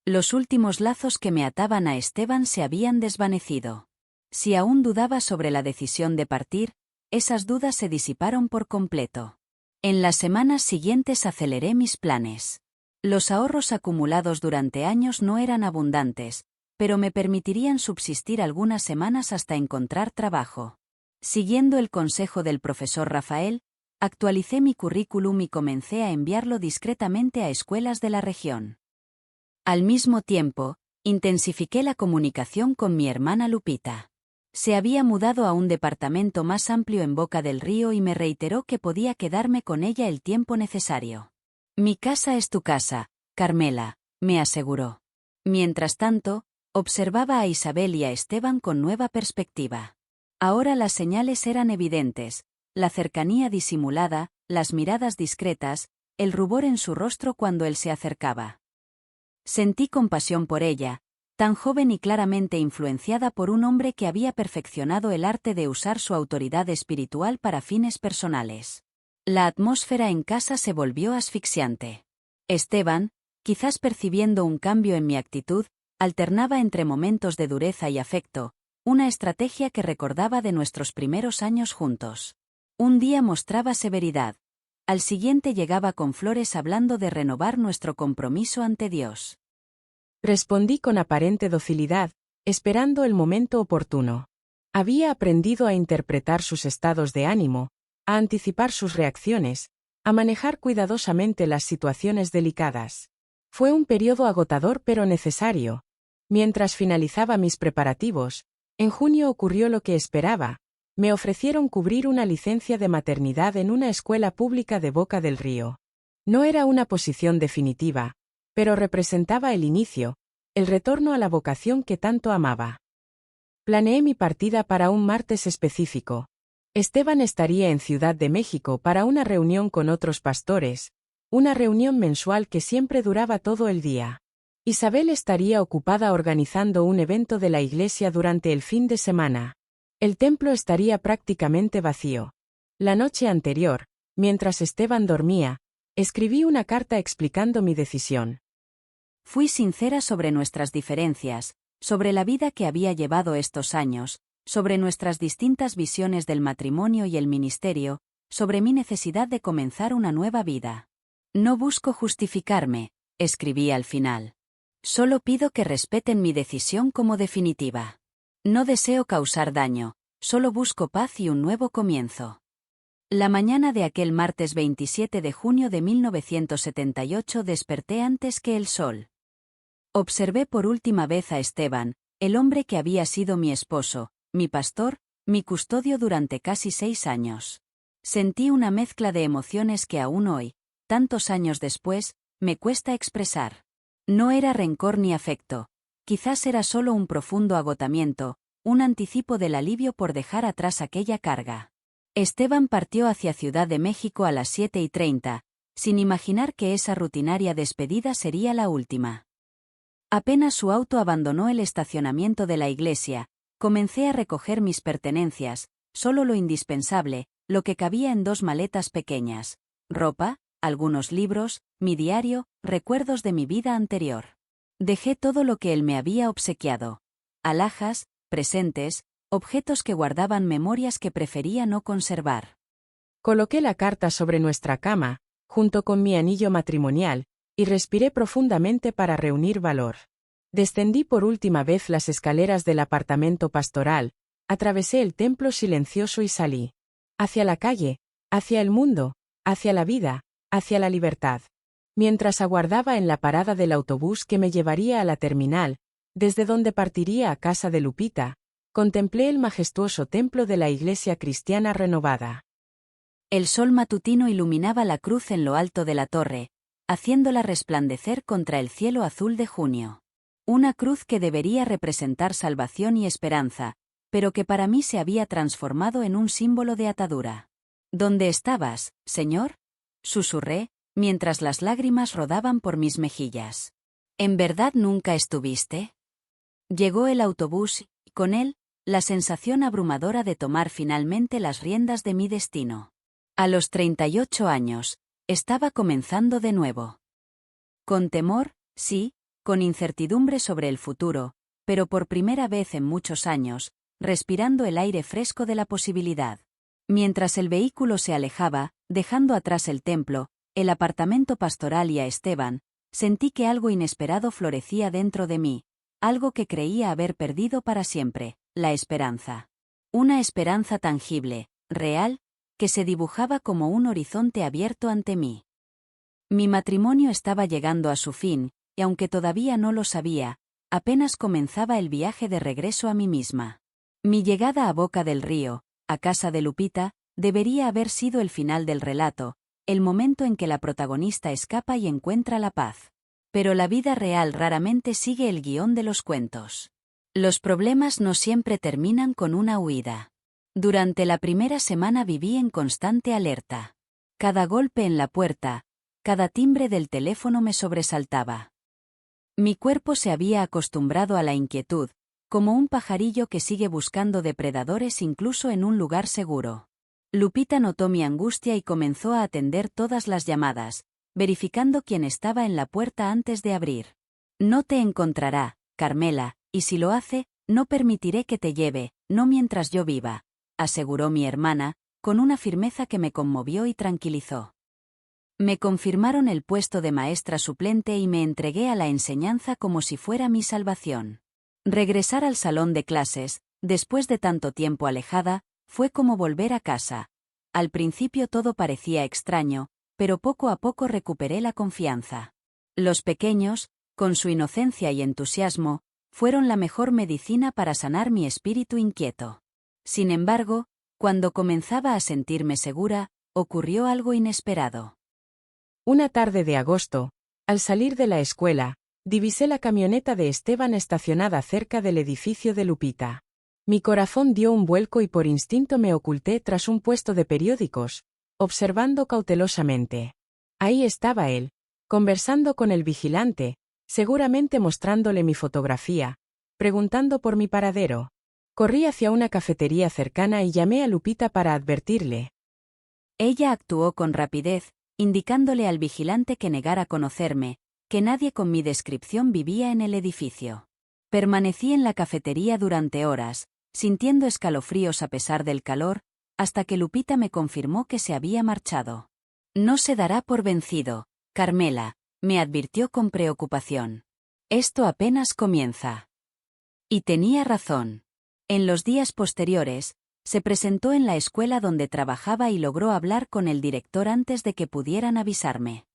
Los últimos lazos que me ataban a Esteban se habían desvanecido. Si aún dudaba sobre la decisión de partir, esas dudas se disiparon por completo. En las semanas siguientes aceleré mis planes. Los ahorros acumulados durante años no eran abundantes, pero me permitirían subsistir algunas semanas hasta encontrar trabajo. Siguiendo el consejo del profesor Rafael, actualicé mi currículum y comencé a enviarlo discretamente a escuelas de la región. Al mismo tiempo, intensifiqué la comunicación con mi hermana Lupita. Se había mudado a un departamento más amplio en Boca del Río y me reiteró que podía quedarme con ella el tiempo necesario. Mi casa es tu casa, Carmela, me aseguró. Mientras tanto, observaba a Isabel y a Esteban con nueva perspectiva. Ahora las señales eran evidentes, la cercanía disimulada, las miradas discretas, el rubor en su rostro cuando él se acercaba. Sentí compasión por ella, tan joven y claramente influenciada por un hombre que había perfeccionado el arte de usar su autoridad espiritual para fines personales. La atmósfera en casa se volvió asfixiante. Esteban, quizás percibiendo un cambio en mi actitud, alternaba entre momentos de dureza y afecto, una estrategia que recordaba de nuestros primeros años juntos. Un día mostraba severidad. Al siguiente llegaba con flores hablando de renovar nuestro compromiso ante Dios. Respondí con aparente docilidad, esperando el momento oportuno. Había aprendido a interpretar sus estados de ánimo, a anticipar sus reacciones, a manejar cuidadosamente las situaciones delicadas. Fue un periodo agotador pero necesario. Mientras finalizaba mis preparativos, en junio ocurrió lo que esperaba. Me ofrecieron cubrir una licencia de maternidad en una escuela pública de Boca del Río. No era una posición definitiva, pero representaba el inicio, el retorno a la vocación que tanto amaba. Planeé mi partida para un martes específico. Esteban estaría en Ciudad de México para una reunión con otros pastores, una reunión mensual que siempre duraba todo el día. Isabel estaría ocupada organizando un evento de la iglesia durante el fin de semana. El templo estaría prácticamente vacío. La noche anterior, mientras Esteban dormía, escribí una carta explicando mi decisión. Fui sincera sobre nuestras diferencias, sobre la vida que había llevado estos años, sobre nuestras distintas visiones del matrimonio y el ministerio, sobre mi necesidad de comenzar una nueva vida. No busco justificarme, escribí al final. Solo pido que respeten mi decisión como definitiva. No deseo causar daño, solo busco paz y un nuevo comienzo. La mañana de aquel martes 27 de junio de 1978 desperté antes que el sol. Observé por última vez a Esteban, el hombre que había sido mi esposo, mi pastor, mi custodio durante casi 6 años. Sentí una mezcla de emociones que aún hoy, tantos años después, me cuesta expresar. No era rencor ni afecto, quizás era solo un profundo agotamiento, un anticipo del alivio por dejar atrás aquella carga. Esteban partió hacia Ciudad de México a las 7:30, sin imaginar que esa rutinaria despedida sería la última. Apenas su auto abandonó el estacionamiento de la iglesia, comencé a recoger mis pertenencias, solo lo indispensable, lo que cabía en 2 maletas pequeñas: ropa, algunos libros, mi diario, recuerdos de mi vida anterior. Dejé todo lo que él me había obsequiado: alhajas, presentes, objetos que guardaban memorias que prefería no conservar. Coloqué la carta sobre nuestra cama, junto con mi anillo matrimonial, y respiré profundamente para reunir valor. Descendí por última vez las escaleras del apartamento pastoral, atravesé el templo silencioso y salí. Hacia la calle, hacia el mundo, hacia la vida, hacia la libertad. Mientras aguardaba en la parada del autobús que me llevaría a la terminal, desde donde partiría a casa de Lupita, Contemplé el majestuoso templo de la iglesia cristiana renovada. El sol matutino iluminaba la cruz en lo alto de la torre, haciéndola resplandecer contra el cielo azul de junio. Una cruz que debería representar salvación y esperanza, pero que para mí se había transformado en un símbolo de atadura. ¿Dónde estabas, Señor?, susurré, mientras las lágrimas rodaban por mis mejillas. ¿En verdad nunca estuviste? Llegó el autobús, y con él, la sensación abrumadora de tomar finalmente las riendas de mi destino. A los 38 años, estaba comenzando de nuevo. Con temor, sí, con incertidumbre sobre el futuro, pero por primera vez en muchos años, respirando el aire fresco de la posibilidad. Mientras el vehículo se alejaba, dejando atrás el templo, el apartamento pastoral y a Esteban, sentí que algo inesperado florecía dentro de mí, algo que creía haber perdido para siempre, la esperanza. Una esperanza tangible, real, que se dibujaba como un horizonte abierto ante mí. Mi matrimonio estaba llegando a su fin, y aunque todavía no lo sabía, apenas comenzaba el viaje de regreso a mí misma. Mi llegada a Boca del Río, a casa de Lupita, debería haber sido el final del relato, el momento en que la protagonista escapa y encuentra la paz. Pero la vida real raramente sigue el guión de los cuentos. Los problemas no siempre terminan con una huida. Durante la primera semana viví en constante alerta. Cada golpe en la puerta, cada timbre del teléfono me sobresaltaba. Mi cuerpo se había acostumbrado a la inquietud, como un pajarillo que sigue buscando depredadores incluso en un lugar seguro. Lupita notó mi angustia y comenzó a atender todas las llamadas, verificando quién estaba en la puerta antes de abrir. No te encontrará, Carmela, y si lo hace, no permitiré que te lleve, no mientras yo viva, aseguró mi hermana, con una firmeza que me conmovió y tranquilizó. Me confirmaron el puesto de maestra suplente y me entregué a la enseñanza como si fuera mi salvación. Regresar al salón de clases, después de tanto tiempo alejada, fue como volver a casa. Al principio todo parecía extraño, pero poco a poco recuperé la confianza. Los pequeños, con su inocencia y entusiasmo, fueron la mejor medicina para sanar mi espíritu inquieto. Sin embargo, cuando comenzaba a sentirme segura, ocurrió algo inesperado. Una tarde de agosto, al salir de la escuela, divisé la camioneta de Esteban estacionada cerca del edificio de Lupita. Mi corazón dio un vuelco y por instinto me oculté tras un puesto de periódicos, observando cautelosamente. Ahí estaba él, conversando con el vigilante, seguramente mostrándole mi fotografía, preguntando por mi paradero. Corrí hacia una cafetería cercana y llamé a Lupita para advertirle. Ella actuó con rapidez, indicándole al vigilante que negara conocerme, que nadie con mi descripción vivía en el edificio. Permanecí en la cafetería durante horas, sintiendo escalofríos a pesar del calor, hasta que Lupita me confirmó que se había marchado. No se dará por vencido, Carmela, me advirtió con preocupación. Esto apenas comienza. Y tenía razón. En los días posteriores, se presentó en la escuela donde trabajaba y logró hablar con el director antes de que pudieran avisarme.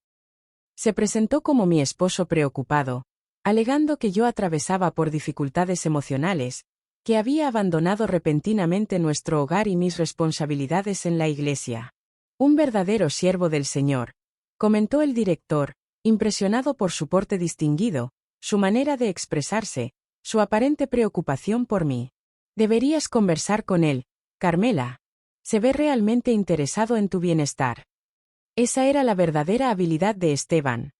Se presentó como mi esposo preocupado, alegando que yo atravesaba por dificultades emocionales, que había abandonado repentinamente nuestro hogar y mis responsabilidades en la iglesia. Un verdadero siervo del Señor, comentó el director, impresionado por su porte distinguido, su manera de expresarse, su aparente preocupación por mí. Deberías conversar con él, Carmela. Se ve realmente interesado en tu bienestar. Esa era la verdadera habilidad de Esteban.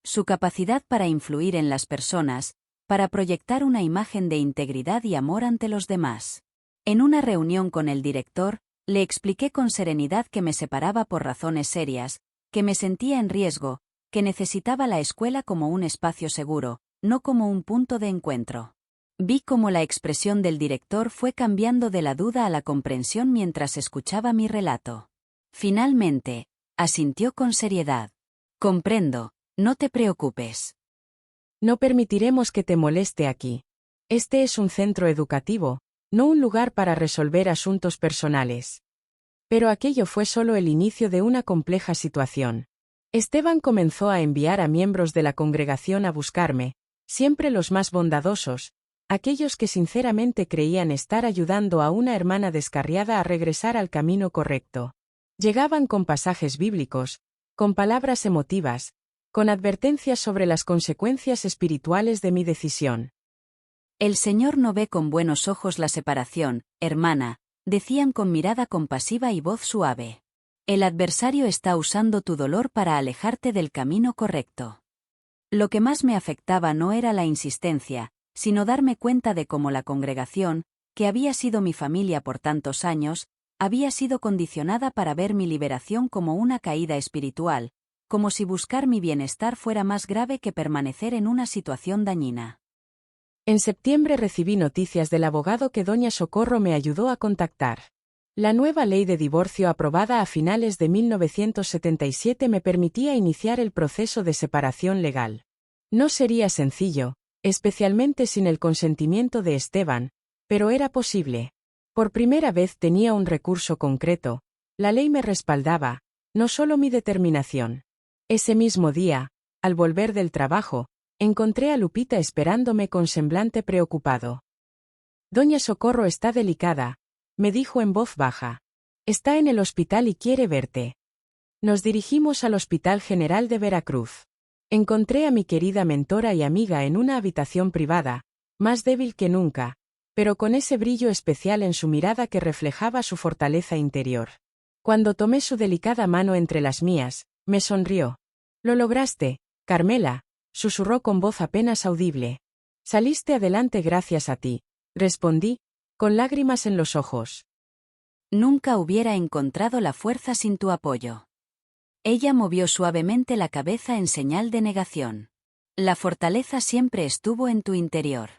Su capacidad para influir en las personas, para proyectar una imagen de integridad y amor ante los demás. En una reunión con el director, le expliqué con serenidad que me separaba por razones serias, que me sentía en riesgo, que necesitaba la escuela como un espacio seguro, no como un punto de encuentro. Vi cómo la expresión del director fue cambiando de la duda a la comprensión mientras escuchaba mi relato. Finalmente, asintió con seriedad. Comprendo, no te preocupes. No permitiremos que te moleste aquí. Este es un centro educativo, no un lugar para resolver asuntos personales. Pero aquello fue solo el inicio de una compleja situación. Esteban comenzó a enviar a miembros de la congregación a buscarme, siempre los más bondadosos, aquellos que sinceramente creían estar ayudando a una hermana descarriada a regresar al camino correcto. Llegaban con pasajes bíblicos, con palabras emotivas, con advertencias sobre las consecuencias espirituales de mi decisión. El Señor no ve con buenos ojos la separación, hermana, decían con mirada compasiva y voz suave. El adversario está usando tu dolor para alejarte del camino correcto. Lo que más me afectaba no era la insistencia, sino darme cuenta de cómo la congregación, que había sido mi familia por tantos años, había sido condicionada para ver mi liberación como una caída espiritual, como si buscar mi bienestar fuera más grave que permanecer en una situación dañina. En septiembre recibí noticias del abogado que doña Socorro me ayudó a contactar. La nueva ley de divorcio aprobada a finales de 1977 me permitía iniciar el proceso de separación legal. No sería sencillo, especialmente sin el consentimiento de Esteban, pero era posible. Por primera vez tenía un recurso concreto, la ley me respaldaba, no solo mi determinación. Ese mismo día, al volver del trabajo, encontré a Lupita esperándome con semblante preocupado. Doña Socorro está delicada, me dijo en voz baja. Está en el hospital y quiere verte. Nos dirigimos al Hospital General de Veracruz. Encontré a mi querida mentora y amiga en una habitación privada, más débil que nunca, pero con ese brillo especial en su mirada que reflejaba su fortaleza interior. Cuando tomé su delicada mano entre las mías, me sonrió. Lo lograste, Carmela, susurró con voz apenas audible. Saliste adelante gracias a ti, respondí, con lágrimas en los ojos. Nunca hubiera encontrado la fuerza sin tu apoyo. Ella movió suavemente la cabeza en señal de negación. La fortaleza siempre estuvo en tu interior.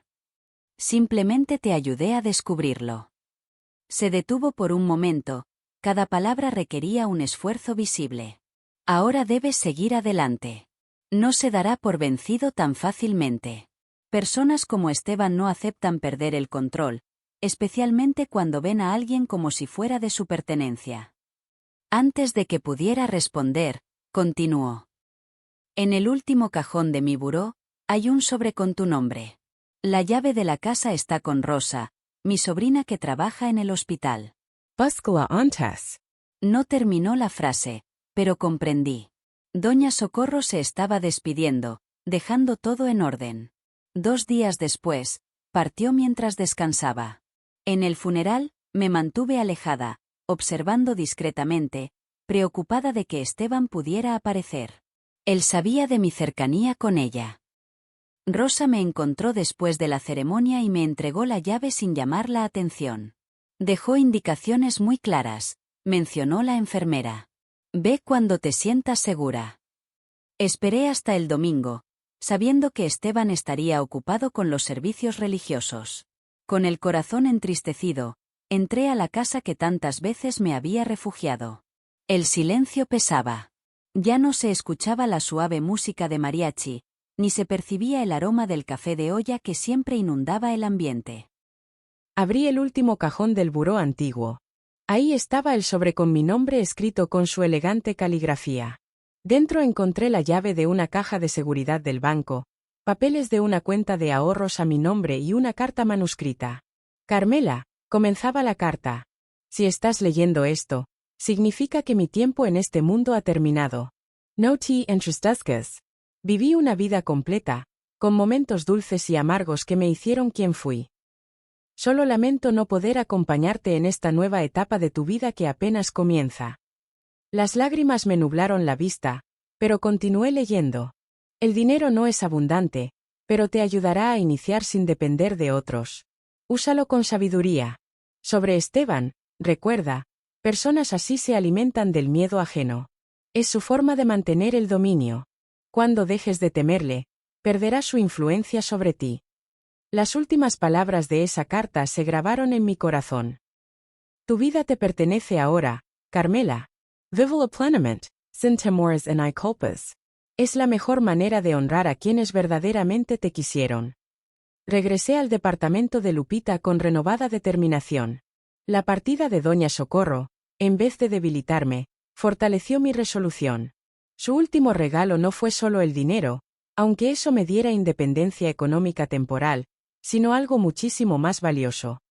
Simplemente te ayudé a descubrirlo. Se detuvo por un momento, cada palabra requería un esfuerzo visible. Ahora debes seguir adelante. No se dará por vencido tan fácilmente. Personas como Esteban no aceptan perder el control, especialmente cuando ven a alguien como si fuera de su pertenencia. Antes de que pudiera responder, continuó. En el último cajón de mi buró, hay un sobre con tu nombre. La llave de la casa está con Rosa, mi sobrina que trabaja en el hospital. Búscala antes. No terminó la frase, pero comprendí. Doña Socorro se estaba despidiendo, dejando todo en orden. 2 días después, partió mientras descansaba. En el funeral, me mantuve alejada, observando discretamente, preocupada de que Esteban pudiera aparecer. Él sabía de mi cercanía con ella. Rosa me encontró después de la ceremonia y me entregó la llave sin llamar la atención. Dejó indicaciones muy claras, mencionó la enfermera. Ve cuando te sientas segura. Esperé hasta el domingo, sabiendo que Esteban estaría ocupado con los servicios religiosos. Con el corazón entristecido, entré a la casa que tantas veces me había refugiado. El silencio pesaba. Ya no se escuchaba la suave música de mariachi, ni se percibía el aroma del café de olla que siempre inundaba el ambiente. Abrí el último cajón del buró antiguo. Ahí estaba el sobre con mi nombre escrito con su elegante caligrafía. Dentro encontré la llave de una caja de seguridad del banco, papeles de una cuenta de ahorros a mi nombre y una carta manuscrita. Carmela, comenzaba la carta. Si estás leyendo esto, significa que mi tiempo en este mundo ha terminado. No te entristezcas. Viví una vida completa, con momentos dulces y amargos que me hicieron quien fui. Solo lamento no poder acompañarte en esta nueva etapa de tu vida que apenas comienza. Las lágrimas me nublaron la vista, pero continué leyendo. El dinero no es abundante, pero te ayudará a iniciar sin depender de otros. Úsalo con sabiduría. Sobre Esteban, recuerda, personas así se alimentan del miedo ajeno. Es su forma de mantener el dominio. Cuando dejes de temerle, perderá su influencia sobre ti. Las últimas palabras de esa carta se grabaron en mi corazón. Tu vida te pertenece ahora, Carmela. Vívela plenamente, sin temores ni culpas. Es la mejor manera de honrar a quienes verdaderamente te quisieron. Regresé al departamento de Lupita con renovada determinación. La partida de Doña Socorro, en vez de debilitarme, fortaleció mi resolución. Su último regalo no fue solo el dinero, aunque eso me diera independencia económica temporal, sino algo muchísimo más valioso.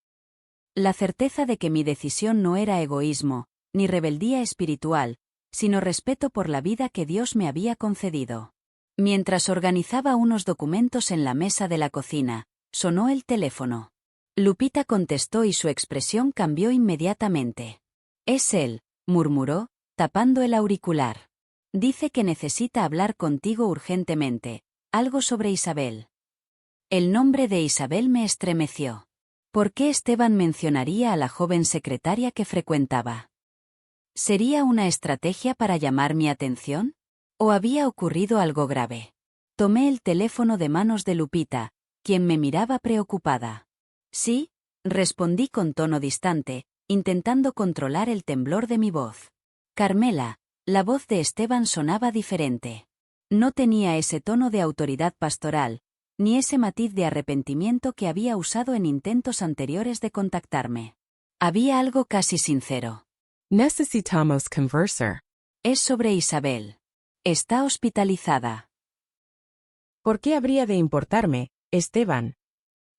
La certeza de que mi decisión no era egoísmo, ni rebeldía espiritual, sino respeto por la vida que Dios me había concedido. Mientras organizaba unos documentos en la mesa de la cocina, sonó el teléfono. Lupita contestó y su expresión cambió inmediatamente. «Es él», murmuró, tapando el auricular. «Dice que necesita hablar contigo urgentemente, algo sobre Isabel». El nombre de Isabel me estremeció. ¿Por qué Esteban mencionaría a la joven secretaria que frecuentaba? ¿Sería una estrategia para llamar mi atención? ¿O había ocurrido algo grave? Tomé el teléfono de manos de Lupita, quien me miraba preocupada. «Sí», respondí con tono distante, intentando controlar el temblor de mi voz. «Carmela», la voz de Esteban sonaba diferente. No tenía ese tono de autoridad pastoral, ni ese matiz de arrepentimiento que había usado en intentos anteriores de contactarme. Había algo casi sincero. Necesitamos conversar. Es sobre Isabel. Está hospitalizada. ¿Por qué habría de importarme, Esteban?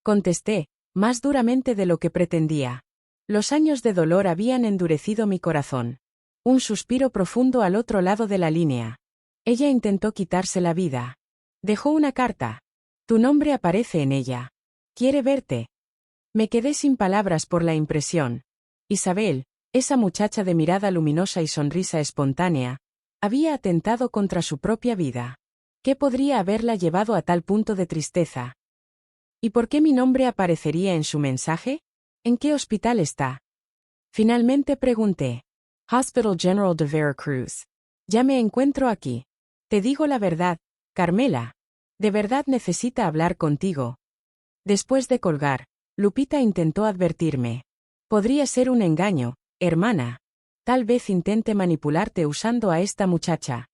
Contesté, más duramente de lo que pretendía. Los años de dolor habían endurecido mi corazón. Un suspiro profundo al otro lado de la línea. Ella intentó quitarse la vida. Dejó una carta. Tu nombre aparece en ella. Quiere verte. Me quedé sin palabras por la impresión. Isabel, esa muchacha de mirada luminosa y sonrisa espontánea, había atentado contra su propia vida. ¿Qué podría haberla llevado a tal punto de tristeza? ¿Y por qué mi nombre aparecería en su mensaje? ¿En qué hospital está? Finalmente pregunté. Hospital General de Veracruz. Ya me encuentro aquí. Te digo la verdad, Carmela. De verdad necesita hablar contigo. Después de colgar, Lupita intentó advertirme. Podría ser un engaño, hermana. Tal vez intente manipularte usando a esta muchacha.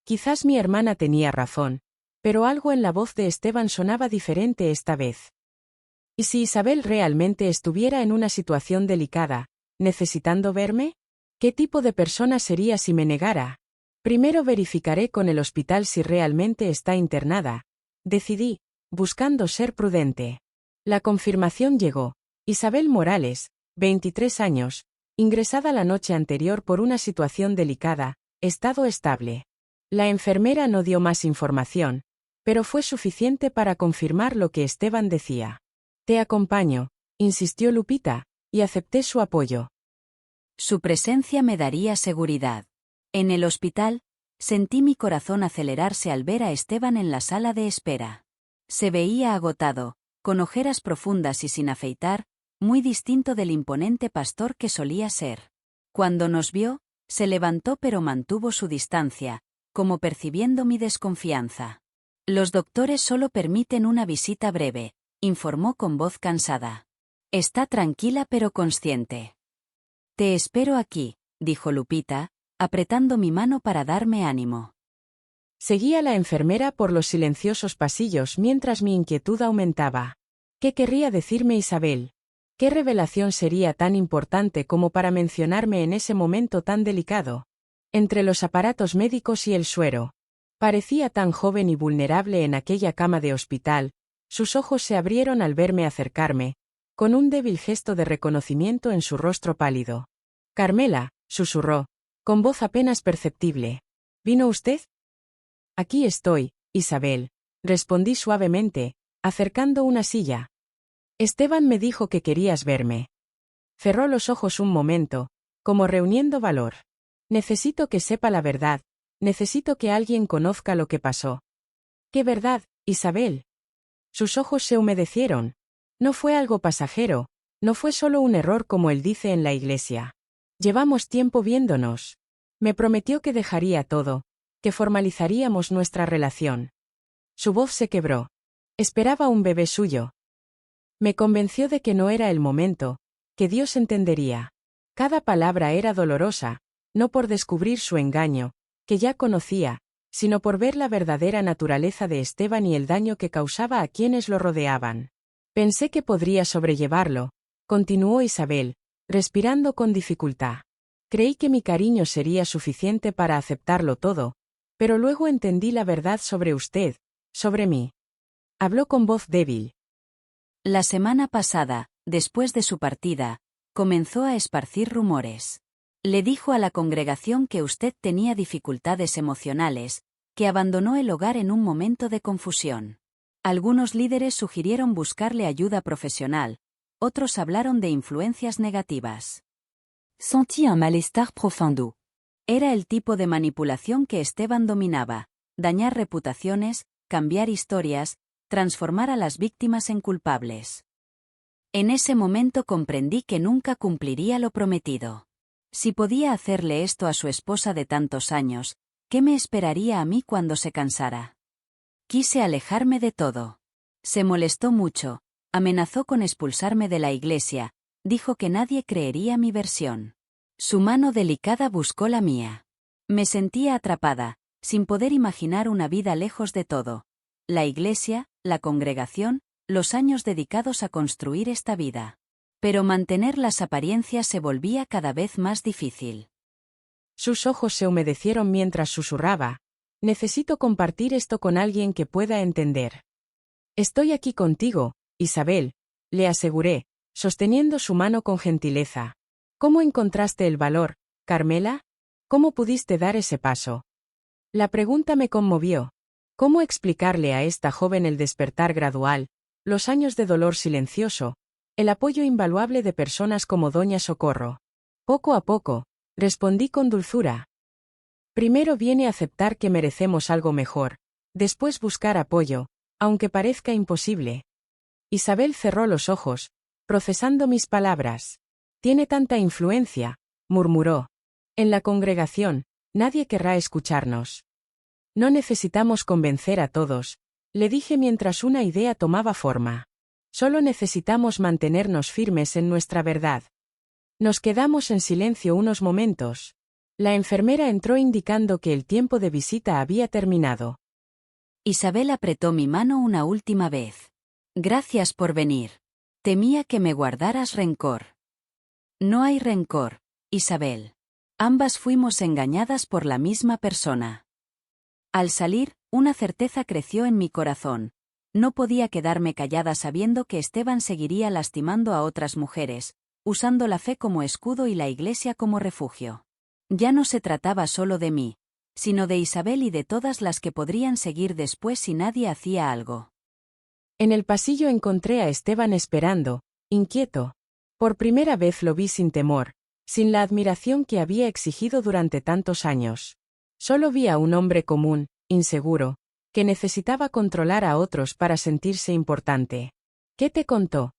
Quizás mi hermana tenía razón, pero algo en la voz de Esteban sonaba diferente esta vez. ¿Y si Isabel realmente estuviera en una situación delicada, necesitando verme? ¿Qué tipo de persona sería si me negara? Primero verificaré con el hospital si realmente está internada. Decidí, buscando ser prudente. La confirmación llegó. Isabel Morales, 23 años, ingresada la noche anterior por una situación delicada, estado estable. La enfermera no dio más información, pero fue suficiente para confirmar lo que Esteban decía. Te acompaño, insistió Lupita, y acepté su apoyo. Su presencia me daría seguridad. En el hospital, sentí mi corazón acelerarse al ver a Esteban en la sala de espera. Se veía agotado, con ojeras profundas y sin afeitar, muy distinto del imponente pastor que solía ser. Cuando nos vio, se levantó pero mantuvo su distancia, como percibiendo mi desconfianza. Los doctores solo permiten una visita breve, informó con voz cansada. Está tranquila pero consciente. Te espero aquí, dijo Lupita, apretando mi mano para darme ánimo. Seguí a la enfermera por los silenciosos pasillos mientras mi inquietud aumentaba. ¿Qué querría decirme Isabel? ¿Qué revelación sería tan importante como para mencionarme en ese momento tan delicado? Entre los aparatos médicos y el suero. Parecía tan joven y vulnerable en aquella cama de hospital, sus ojos se abrieron al verme acercarme, con un débil gesto de reconocimiento en su rostro pálido. Carmela, susurró, con voz apenas perceptible. ¿Vino usted? Aquí estoy, Isabel, respondí suavemente, acercando una silla. Esteban me dijo que querías verme. Cerró los ojos un momento, como reuniendo valor. Necesito que sepa la verdad, necesito que alguien conozca lo que pasó. ¿Qué verdad, Isabel? Sus ojos se humedecieron. No fue algo pasajero, no fue solo un error como él dice en la iglesia. Llevamos tiempo viéndonos. Me prometió que dejaría todo, que formalizaríamos nuestra relación. Su voz se quebró. Esperaba un bebé suyo. Me convenció de que no era el momento, que Dios entendería. Cada palabra era dolorosa, no por descubrir su engaño, que ya conocía, sino por ver la verdadera naturaleza de Esteban y el daño que causaba a quienes lo rodeaban. Pensé que podría sobrellevarlo, continuó Isabel, respirando con dificultad. Creí que mi cariño sería suficiente para aceptarlo todo, pero luego entendí la verdad sobre usted, sobre mí. Habló con voz débil. La semana pasada, después de su partida, comenzó a esparcir rumores. Le dijo a la congregación que usted tenía dificultades emocionales, que abandonó el hogar en un momento de confusión. Algunos líderes sugirieron buscarle ayuda profesional, otros hablaron de influencias negativas. Sentí un malestar profundo. Era el tipo de manipulación que Esteban dominaba: dañar reputaciones, cambiar historias, transformar a las víctimas en culpables. En ese momento comprendí que nunca cumpliría lo prometido. Si podía hacerle esto a su esposa de tantos años, ¿qué me esperaría a mí cuando se cansara? Quise alejarme de todo. Se molestó mucho, amenazó con expulsarme de la iglesia, dijo que nadie creería mi versión. Su mano delicada buscó la mía. Me sentía atrapada, sin poder imaginar una vida lejos de todo. La iglesia, la congregación, los años dedicados a construir esta vida. Pero mantener las apariencias se volvía cada vez más difícil. Sus ojos se humedecieron mientras susurraba: necesito compartir esto con alguien que pueda entender. Estoy aquí contigo, Isabel, le aseguré, sosteniendo su mano con gentileza. ¿Cómo encontraste el valor, Carmela? ¿Cómo pudiste dar ese paso? La pregunta me conmovió. ¿Cómo explicarle a esta joven el despertar gradual, los años de dolor silencioso, el apoyo invaluable de personas como Doña Socorro? Poco a poco, respondí con dulzura. Primero viene aceptar que merecemos algo mejor, después buscar apoyo, aunque parezca imposible. Isabel cerró los ojos, procesando mis palabras. Tiene tanta influencia, murmuró. En la congregación, nadie querrá escucharnos. No necesitamos convencer a todos, le dije mientras una idea tomaba forma. Solo necesitamos mantenernos firmes en nuestra verdad. Nos quedamos en silencio unos momentos. La enfermera entró indicando que el tiempo de visita había terminado. Isabel apretó mi mano una última vez. Gracias por venir. Temía que me guardaras rencor. No hay rencor, Isabel. Ambas fuimos engañadas por la misma persona. Al salir, una certeza creció en mi corazón. No podía quedarme callada sabiendo que Esteban seguiría lastimando a otras mujeres, usando la fe como escudo y la iglesia como refugio. Ya no se trataba solo de mí, sino de Isabel y de todas las que podrían seguir después si nadie hacía algo. En el pasillo encontré a Esteban esperando, inquieto. Por primera vez lo vi sin temor, sin la admiración que había exigido durante tantos años. Solo vi a un hombre común, inseguro, que necesitaba controlar a otros para sentirse importante. ¿Qué te contó?,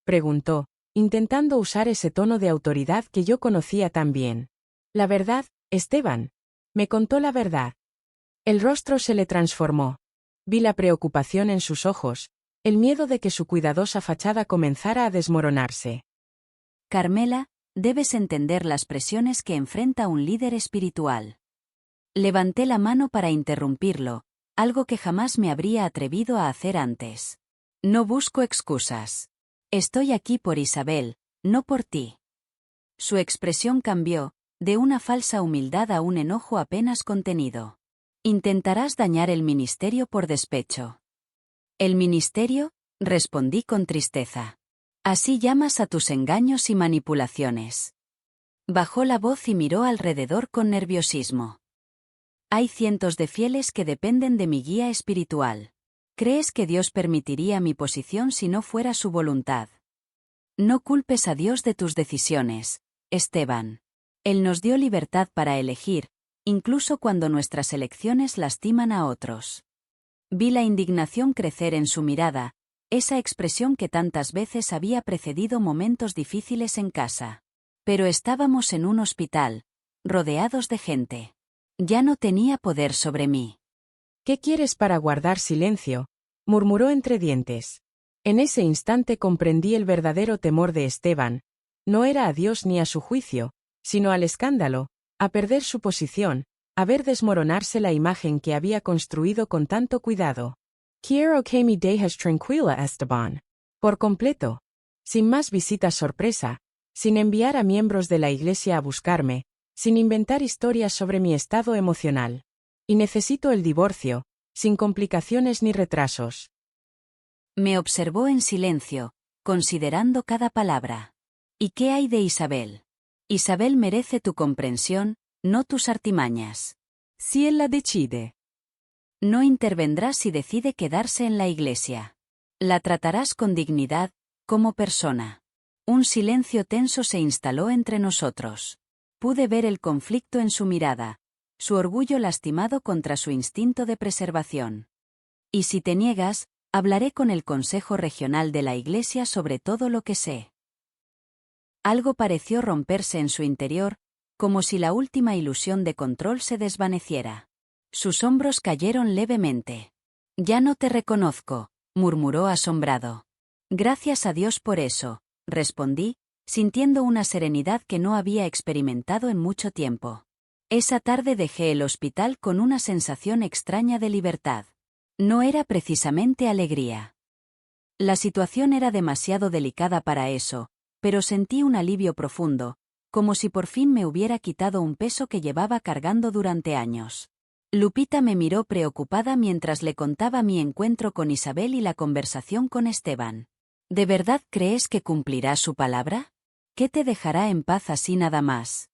preguntó, intentando usar ese tono de autoridad que yo conocía tan bien. La verdad, Esteban. Me contó la verdad. El rostro se le transformó. Vi la preocupación en sus ojos, el miedo de que su cuidadosa fachada comenzara a desmoronarse. Carmela, debes entender las presiones que enfrenta un líder espiritual. Levanté la mano para interrumpirlo, algo que jamás me habría atrevido a hacer antes. No busco excusas. Estoy aquí por Isabel, no por ti. Su expresión cambió, de una falsa humildad a un enojo apenas contenido. Intentarás dañar el ministerio por despecho. ¿El ministerio?, respondí con tristeza. Así llamas a tus engaños y manipulaciones. Bajó la voz y miró alrededor con nerviosismo. Hay cientos de fieles que dependen de mi guía espiritual. ¿Crees que Dios permitiría mi posición si no fuera su voluntad? No culpes a Dios de tus decisiones, Esteban. Él nos dio libertad para elegir, incluso cuando nuestras elecciones lastiman a otros. Vi la indignación crecer en su mirada, esa expresión que tantas veces había precedido momentos difíciles en casa. Pero estábamos en un hospital, rodeados de gente. Ya no tenía poder sobre mí. ¿Qué quieres para guardar silencio?, murmuró entre dientes. En ese instante comprendí el verdadero temor de Esteban. No era a Dios ni a su juicio, sino al escándalo, a perder su posición, a ver desmoronarse la imagen que había construido con tanto cuidado. Quiero que me dejes tranquila, Esteban. Por completo. Sin más visitas sorpresa, sin enviar a miembros de la iglesia a buscarme, sin inventar historias sobre mi estado emocional. Y necesito el divorcio, sin complicaciones ni retrasos. Me observó en silencio, considerando cada palabra. ¿Y qué hay de Isabel? Isabel merece tu comprensión, no tus artimañas. Si él la decide. No intervendrás si decide quedarse en la iglesia. La tratarás con dignidad, como persona. Un silencio tenso se instaló entre nosotros. Pude ver el conflicto en su mirada, su orgullo lastimado contra su instinto de preservación. Y si te niegas, hablaré con el Consejo Regional de la Iglesia sobre todo lo que sé. Algo pareció romperse en su interior, como si la última ilusión de control se desvaneciera. Sus hombros cayeron levemente. Ya no te reconozco, murmuró asombrado. Gracias a Dios por eso, respondí, sintiendo una serenidad que no había experimentado en mucho tiempo. Esa tarde dejé el hospital con una sensación extraña de libertad. No era precisamente alegría. La situación era demasiado delicada para eso, pero sentí un alivio profundo, como si por fin me hubiera quitado un peso que llevaba cargando durante años. Lupita me miró preocupada mientras le contaba mi encuentro con Isabel y la conversación con Esteban. ¿De verdad crees que cumplirá su palabra? ¿Qué te dejará en paz así nada más?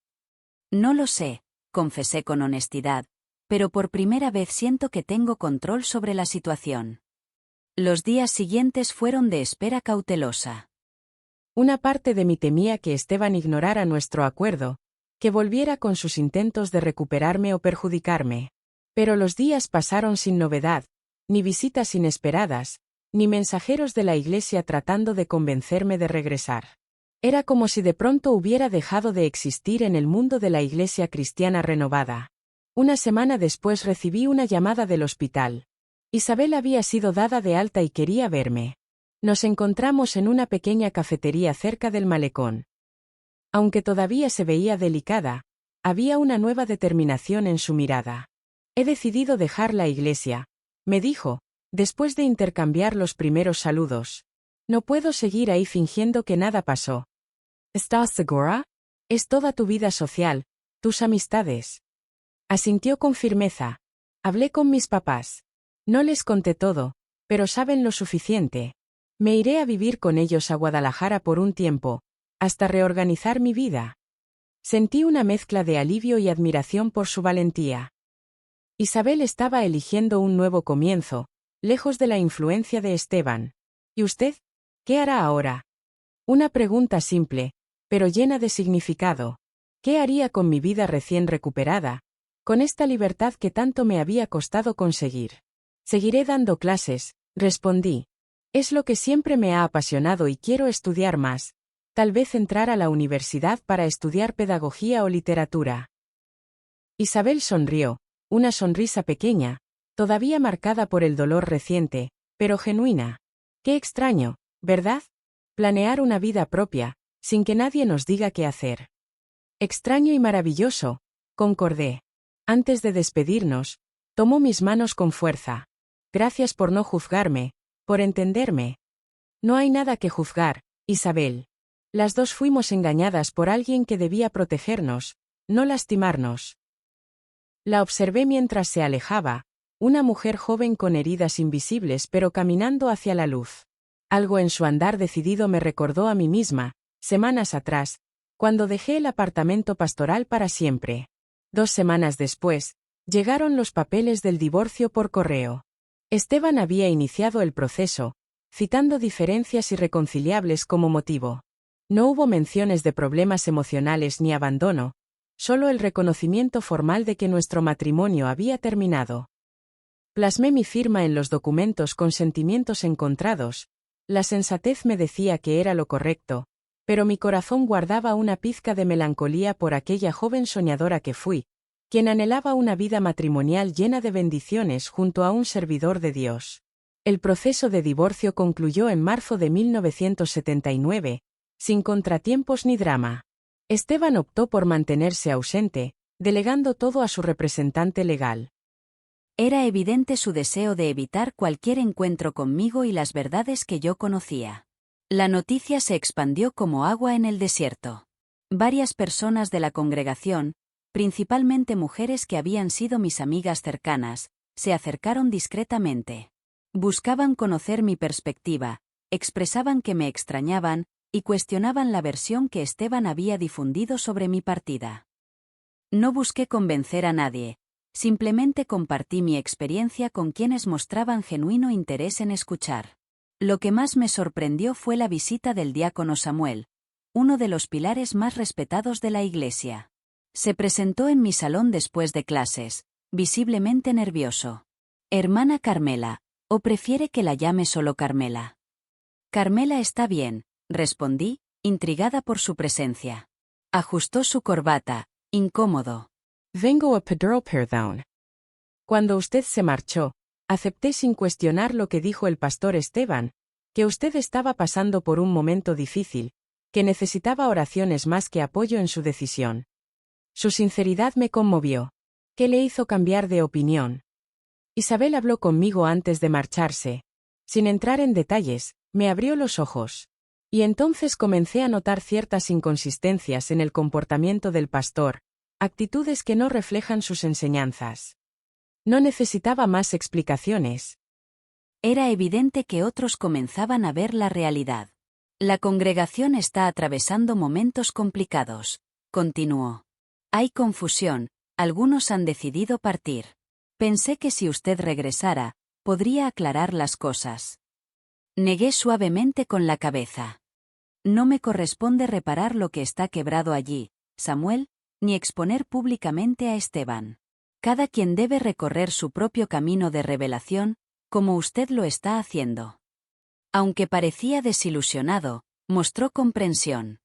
No lo sé, confesé con honestidad, pero por primera vez siento que tengo control sobre la situación. Los días siguientes fueron de espera cautelosa. Una parte de mí temía que Esteban ignorara nuestro acuerdo, que volviera con sus intentos de recuperarme o perjudicarme. Pero los días pasaron sin novedad, ni visitas inesperadas, ni mensajeros de la iglesia tratando de convencerme de regresar. Era como si de pronto hubiera dejado de existir en el mundo de la iglesia cristiana renovada. Una semana después recibí una llamada del hospital. Isabel había sido dada de alta y quería verme. Nos encontramos en una pequeña cafetería cerca del malecón. Aunque todavía se veía delicada, había una nueva determinación en su mirada. He decidido dejar la iglesia, me dijo, después de intercambiar los primeros saludos. No puedo seguir ahí fingiendo que nada pasó. ¿Estás segura? Es toda tu vida social, tus amistades. Asintió con firmeza. Hablé con mis papás. No les conté todo, pero saben lo suficiente. Me iré a vivir con ellos a Guadalajara por un tiempo, hasta reorganizar mi vida. Sentí una mezcla de alivio y admiración por su valentía. Isabel estaba eligiendo un nuevo comienzo, lejos de la influencia de Esteban. ¿Y usted? ¿Qué hará ahora? Una pregunta simple, pero llena de significado. ¿Qué haría con mi vida recién recuperada, con esta libertad que tanto me había costado conseguir? Seguiré dando clases, respondí. Es lo que siempre me ha apasionado y quiero estudiar más. Tal vez entrar a la universidad para estudiar pedagogía o literatura. Isabel sonrió, una sonrisa pequeña, todavía marcada por el dolor reciente, pero genuina. Qué extraño, ¿verdad? Planear una vida propia, sin que nadie nos diga qué hacer. Extraño y maravilloso, concordé. Antes de despedirnos, tomó mis manos con fuerza. Gracias por no juzgarme, por entenderme. No hay nada que juzgar, Isabel. Las dos fuimos engañadas por alguien que debía protegernos, no lastimarnos. La observé mientras se alejaba, una mujer joven con heridas invisibles pero caminando hacia la luz. Algo en su andar decidido me recordó a mí misma, semanas atrás, cuando dejé el apartamento pastoral para siempre. 2 semanas después, llegaron los papeles del divorcio por correo. Esteban había iniciado el proceso, citando diferencias irreconciliables como motivo. No hubo menciones de problemas emocionales ni abandono, solo el reconocimiento formal de que nuestro matrimonio había terminado. Plasmé mi firma en los documentos con sentimientos encontrados. La sensatez me decía que era lo correcto, pero mi corazón guardaba una pizca de melancolía por aquella joven soñadora que fui, quien anhelaba una vida matrimonial llena de bendiciones junto a un servidor de Dios. El proceso de divorcio concluyó en marzo de 1979, sin contratiempos ni drama. Esteban optó por mantenerse ausente, delegando todo a su representante legal. Era evidente su deseo de evitar cualquier encuentro conmigo y las verdades que yo conocía. La noticia se expandió como agua en el desierto. Varias personas de la congregación, principalmente mujeres que habían sido mis amigas cercanas, se acercaron discretamente. Buscaban conocer mi perspectiva, expresaban que me extrañaban, y cuestionaban la versión que Esteban había difundido sobre mi partida. No busqué convencer a nadie, simplemente compartí mi experiencia con quienes mostraban genuino interés en escuchar. Lo que más me sorprendió fue la visita del diácono Samuel, uno de los pilares más respetados de la iglesia. Se presentó en mi salón después de clases, visiblemente nervioso. Hermana Carmela, ¿o prefiere que la llame solo Carmela? Carmela está bien, respondí, intrigada por su presencia. Ajustó su corbata, incómodo. Vengo a pedir perdón. Cuando usted se marchó, acepté sin cuestionar lo que dijo el pastor Esteban, que usted estaba pasando por un momento difícil, que necesitaba oraciones más que apoyo en su decisión. Su sinceridad me conmovió. ¿Qué le hizo cambiar de opinión? Isabel habló conmigo antes de marcharse. Sin entrar en detalles, me abrió los ojos. Y entonces comencé a notar ciertas inconsistencias en el comportamiento del pastor, actitudes que no reflejan sus enseñanzas. No necesitaba más explicaciones. Era evidente que otros comenzaban a ver la realidad. La congregación está atravesando momentos complicados, continuó. Hay confusión, algunos han decidido partir. Pensé que si usted regresara, podría aclarar las cosas. Negué suavemente con la cabeza. No me corresponde reparar lo que está quebrado allí, Samuel, ni exponer públicamente a Esteban. Cada quien debe recorrer su propio camino de revelación, como usted lo está haciendo. Aunque parecía desilusionado, mostró comprensión.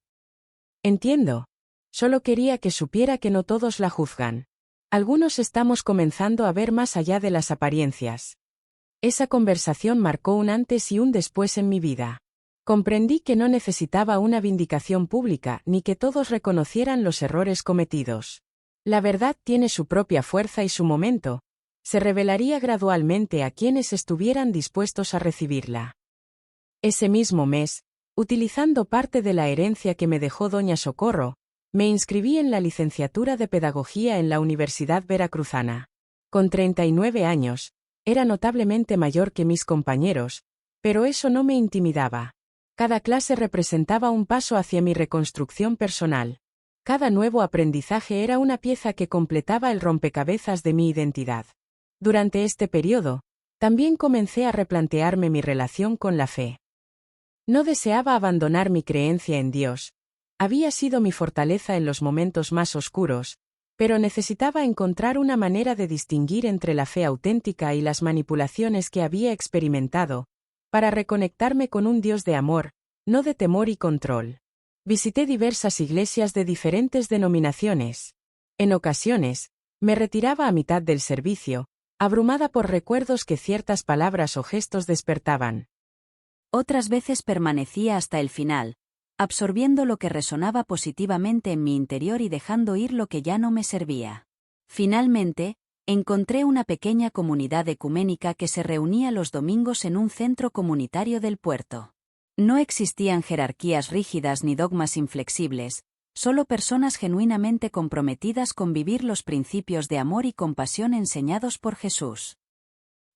Entiendo. Solo quería que supiera que no todos la juzgan. Algunos estamos comenzando a ver más allá de las apariencias. Esa conversación marcó un antes y un después en mi vida. Comprendí que no necesitaba una vindicación pública ni que todos reconocieran los errores cometidos. La verdad tiene su propia fuerza y su momento. Se revelaría gradualmente a quienes estuvieran dispuestos a recibirla. Ese mismo mes, utilizando parte de la herencia que me dejó doña Socorro, me inscribí en la licenciatura de Pedagogía en la Universidad Veracruzana. Con 39 años, era notablemente mayor que mis compañeros, pero eso no me intimidaba. Cada clase representaba un paso hacia mi reconstrucción personal. Cada nuevo aprendizaje era una pieza que completaba el rompecabezas de mi identidad. Durante este periodo, también comencé a replantearme mi relación con la fe. No deseaba abandonar mi creencia en Dios. Había sido mi fortaleza en los momentos más oscuros, pero necesitaba encontrar una manera de distinguir entre la fe auténtica y las manipulaciones que había experimentado, para reconectarme con un Dios de amor, no de temor y control. Visité diversas iglesias de diferentes denominaciones. En ocasiones, me retiraba a mitad del servicio, abrumada por recuerdos que ciertas palabras o gestos despertaban. Otras veces permanecía hasta el final, absorbiendo lo que resonaba positivamente en mi interior y dejando ir lo que ya no me servía. Finalmente, encontré una pequeña comunidad ecuménica que se reunía los domingos en un centro comunitario del puerto. No existían jerarquías rígidas ni dogmas inflexibles, solo personas genuinamente comprometidas con vivir los principios de amor y compasión enseñados por Jesús.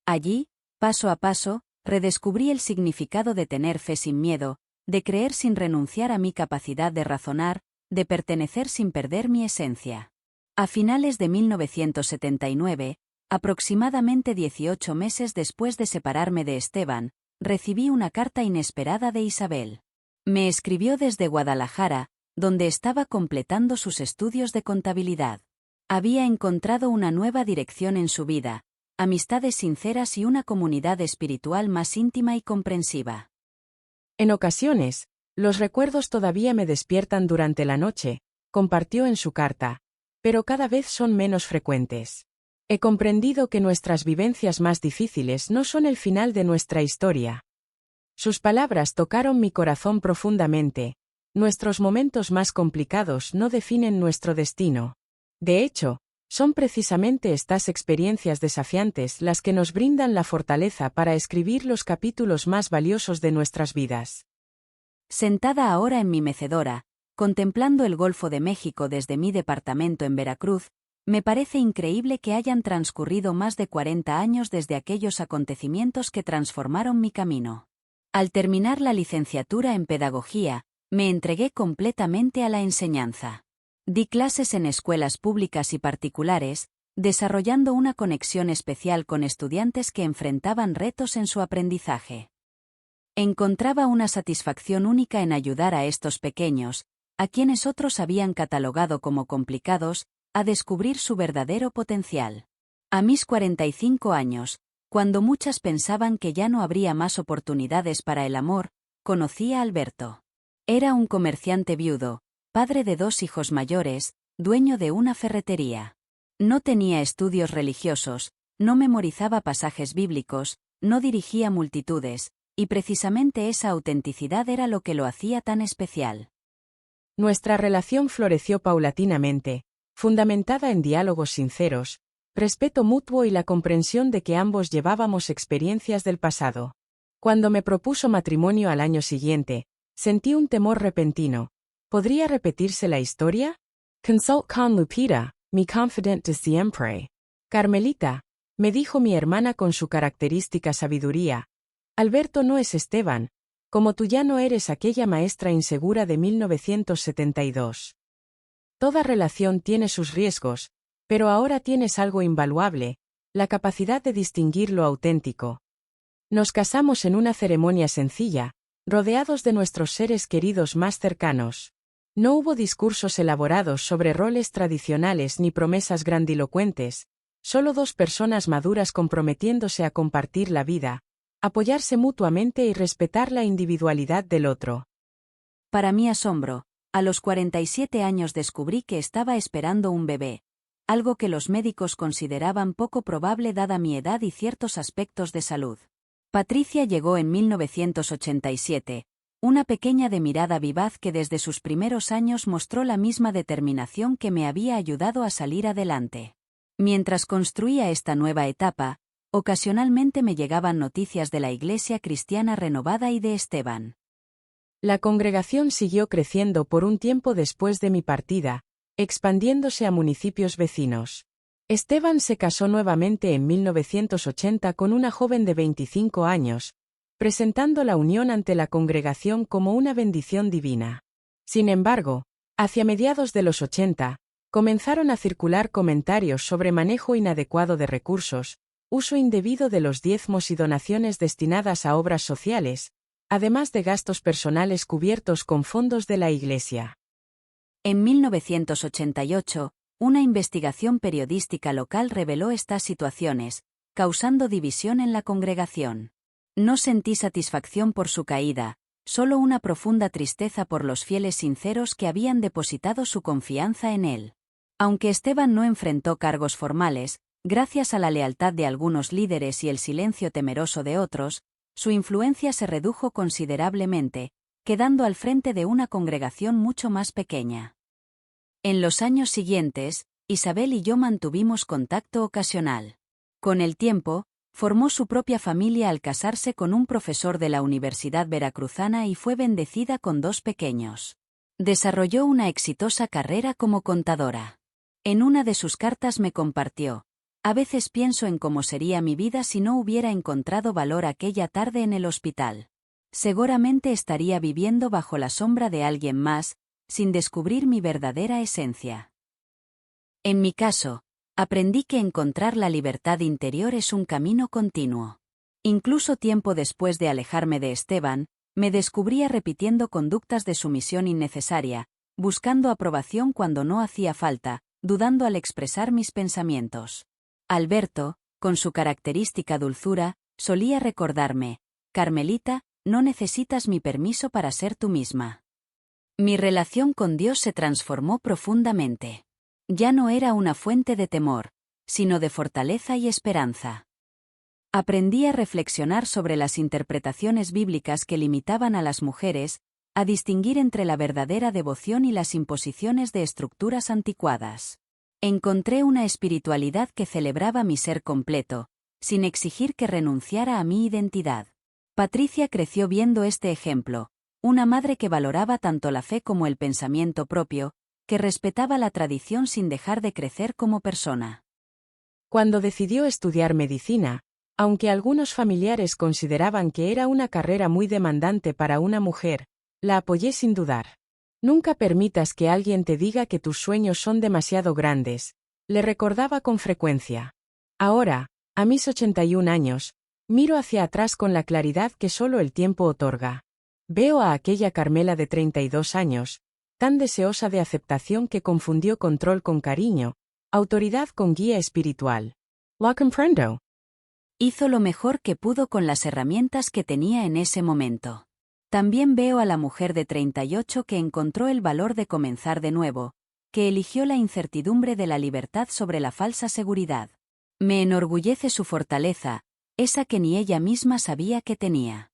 Allí, paso a paso, redescubrí el significado de tener fe sin miedo, de creer sin renunciar a mi capacidad de razonar, de pertenecer sin perder mi esencia. A finales de 1979, aproximadamente 18 meses después de separarme de Esteban, recibí una carta inesperada de Isabel. Me escribió desde Guadalajara, donde estaba completando sus estudios de contabilidad. Había encontrado una nueva dirección en su vida, amistades sinceras y una comunidad espiritual más íntima y comprensiva. En ocasiones, los recuerdos todavía me despiertan durante la noche, compartió en su carta, pero cada vez son menos frecuentes. He comprendido que nuestras vivencias más difíciles no son el final de nuestra historia. Sus palabras tocaron mi corazón profundamente. Nuestros momentos más complicados no definen nuestro destino. De hecho, son precisamente estas experiencias desafiantes las que nos brindan la fortaleza para escribir los capítulos más valiosos de nuestras vidas. Sentada ahora en mi mecedora, contemplando el Golfo de México desde mi departamento en Veracruz, Me parece increíble que hayan transcurrido más de 40 años desde aquellos acontecimientos que transformaron mi camino. Al terminar la licenciatura en Pedagogía, me entregué completamente a la enseñanza. Di clases en escuelas públicas y particulares, desarrollando una conexión especial con estudiantes que enfrentaban retos en su aprendizaje. Encontraba una satisfacción única en ayudar a estos pequeños, a quienes otros habían catalogado como complicados, a descubrir su verdadero potencial. A mis 45 años, cuando muchas pensaban que ya no habría más oportunidades para el amor, conocí a Alberto. Era un comerciante viudo, padre de 2 hijos mayores, dueño de una ferretería. No tenía estudios religiosos, no memorizaba pasajes bíblicos, no dirigía multitudes, y precisamente esa autenticidad era lo que lo hacía tan especial. Nuestra relación floreció paulatinamente, fundamentada en diálogos sinceros, respeto mutuo y la comprensión de que ambos llevábamos experiencias del pasado. Cuando me propuso matrimonio al año siguiente, sentí un temor repentino. ¿Podría repetirse la historia? Consult con Lupita, mi confidente siempre. Carmelita, me dijo mi hermana con su característica sabiduría. Alberto no es Esteban, como tú ya no eres aquella maestra insegura de 1972. Toda relación tiene sus riesgos, pero ahora tienes algo invaluable, la capacidad de distinguir lo auténtico. Nos casamos en una ceremonia sencilla, rodeados de nuestros seres queridos más cercanos. No hubo discursos elaborados sobre roles tradicionales ni promesas grandilocuentes, solo 2 personas maduras comprometiéndose a compartir la vida, apoyarse mutuamente y respetar la individualidad del otro. Para mi asombro, a los 47 años descubrí que estaba esperando un bebé, algo que los médicos consideraban poco probable dada mi edad y ciertos aspectos de salud. Patricia llegó en 1987, una pequeña de mirada vivaz que desde sus primeros años mostró la misma determinación que me había ayudado a salir adelante. Mientras construía esta nueva etapa, ocasionalmente me llegaban noticias de la Iglesia Cristiana Renovada y de Esteban. La congregación siguió creciendo por un tiempo después de mi partida, expandiéndose a municipios vecinos. Esteban se casó nuevamente en 1980 con una joven de 25 años, presentando la unión ante la congregación como una bendición divina. Sin embargo, hacia mediados de los 80, comenzaron a circular comentarios sobre manejo inadecuado de recursos, uso indebido de los diezmos y donaciones destinadas a obras sociales, además de gastos personales cubiertos con fondos de la Iglesia. En 1988, una investigación periodística local reveló estas situaciones, causando división en la congregación. No sentí satisfacción por su caída, solo una profunda tristeza por los fieles sinceros que habían depositado su confianza en él. Aunque Esteban no enfrentó cargos formales, gracias a la lealtad de algunos líderes y el silencio temeroso de otros, su influencia se redujo considerablemente, quedando al frente de una congregación mucho más pequeña. En los años siguientes, Isabel y yo mantuvimos contacto ocasional. Con el tiempo, formó su propia familia al casarse con un profesor de la Universidad Veracruzana y fue bendecida con 2 pequeños. Desarrolló una exitosa carrera como contadora. En una de sus cartas me compartió: a veces pienso en cómo sería mi vida si no hubiera encontrado valor aquella tarde en el hospital. Seguramente estaría viviendo bajo la sombra de alguien más, sin descubrir mi verdadera esencia. En mi caso, aprendí que encontrar la libertad interior es un camino continuo. Incluso tiempo después de alejarme de Esteban, me descubría repitiendo conductas de sumisión innecesaria, buscando aprobación cuando no hacía falta, dudando al expresar mis pensamientos. Alberto, con su característica dulzura, solía recordarme: Carmelita, no necesitas mi permiso para ser tú misma. Mi relación con Dios se transformó profundamente. Ya no era una fuente de temor, sino de fortaleza y esperanza. Aprendí a reflexionar sobre las interpretaciones bíblicas que limitaban a las mujeres, a distinguir entre la verdadera devoción y las imposiciones de estructuras anticuadas. Encontré una espiritualidad que celebraba mi ser completo, sin exigir que renunciara a mi identidad. Patricia creció viendo este ejemplo, una madre que valoraba tanto la fe como el pensamiento propio, que respetaba la tradición sin dejar de crecer como persona. Cuando decidió estudiar medicina, aunque algunos familiares consideraban que era una carrera muy demandante para una mujer, la apoyé sin dudar. Nunca permitas que alguien te diga que tus sueños son demasiado grandes, le recordaba con frecuencia. Ahora, a mis 81 años, miro hacia atrás con la claridad que solo el tiempo otorga. Veo a aquella Carmela de 32 años, tan deseosa de aceptación que confundió control con cariño, autoridad con guía espiritual. Lo comprendo. Hizo lo mejor que pudo con las herramientas que tenía en ese momento. También veo a la mujer de 38 que encontró el valor de comenzar de nuevo, que eligió la incertidumbre de la libertad sobre la falsa seguridad. Me enorgullece su fortaleza, esa que ni ella misma sabía que tenía.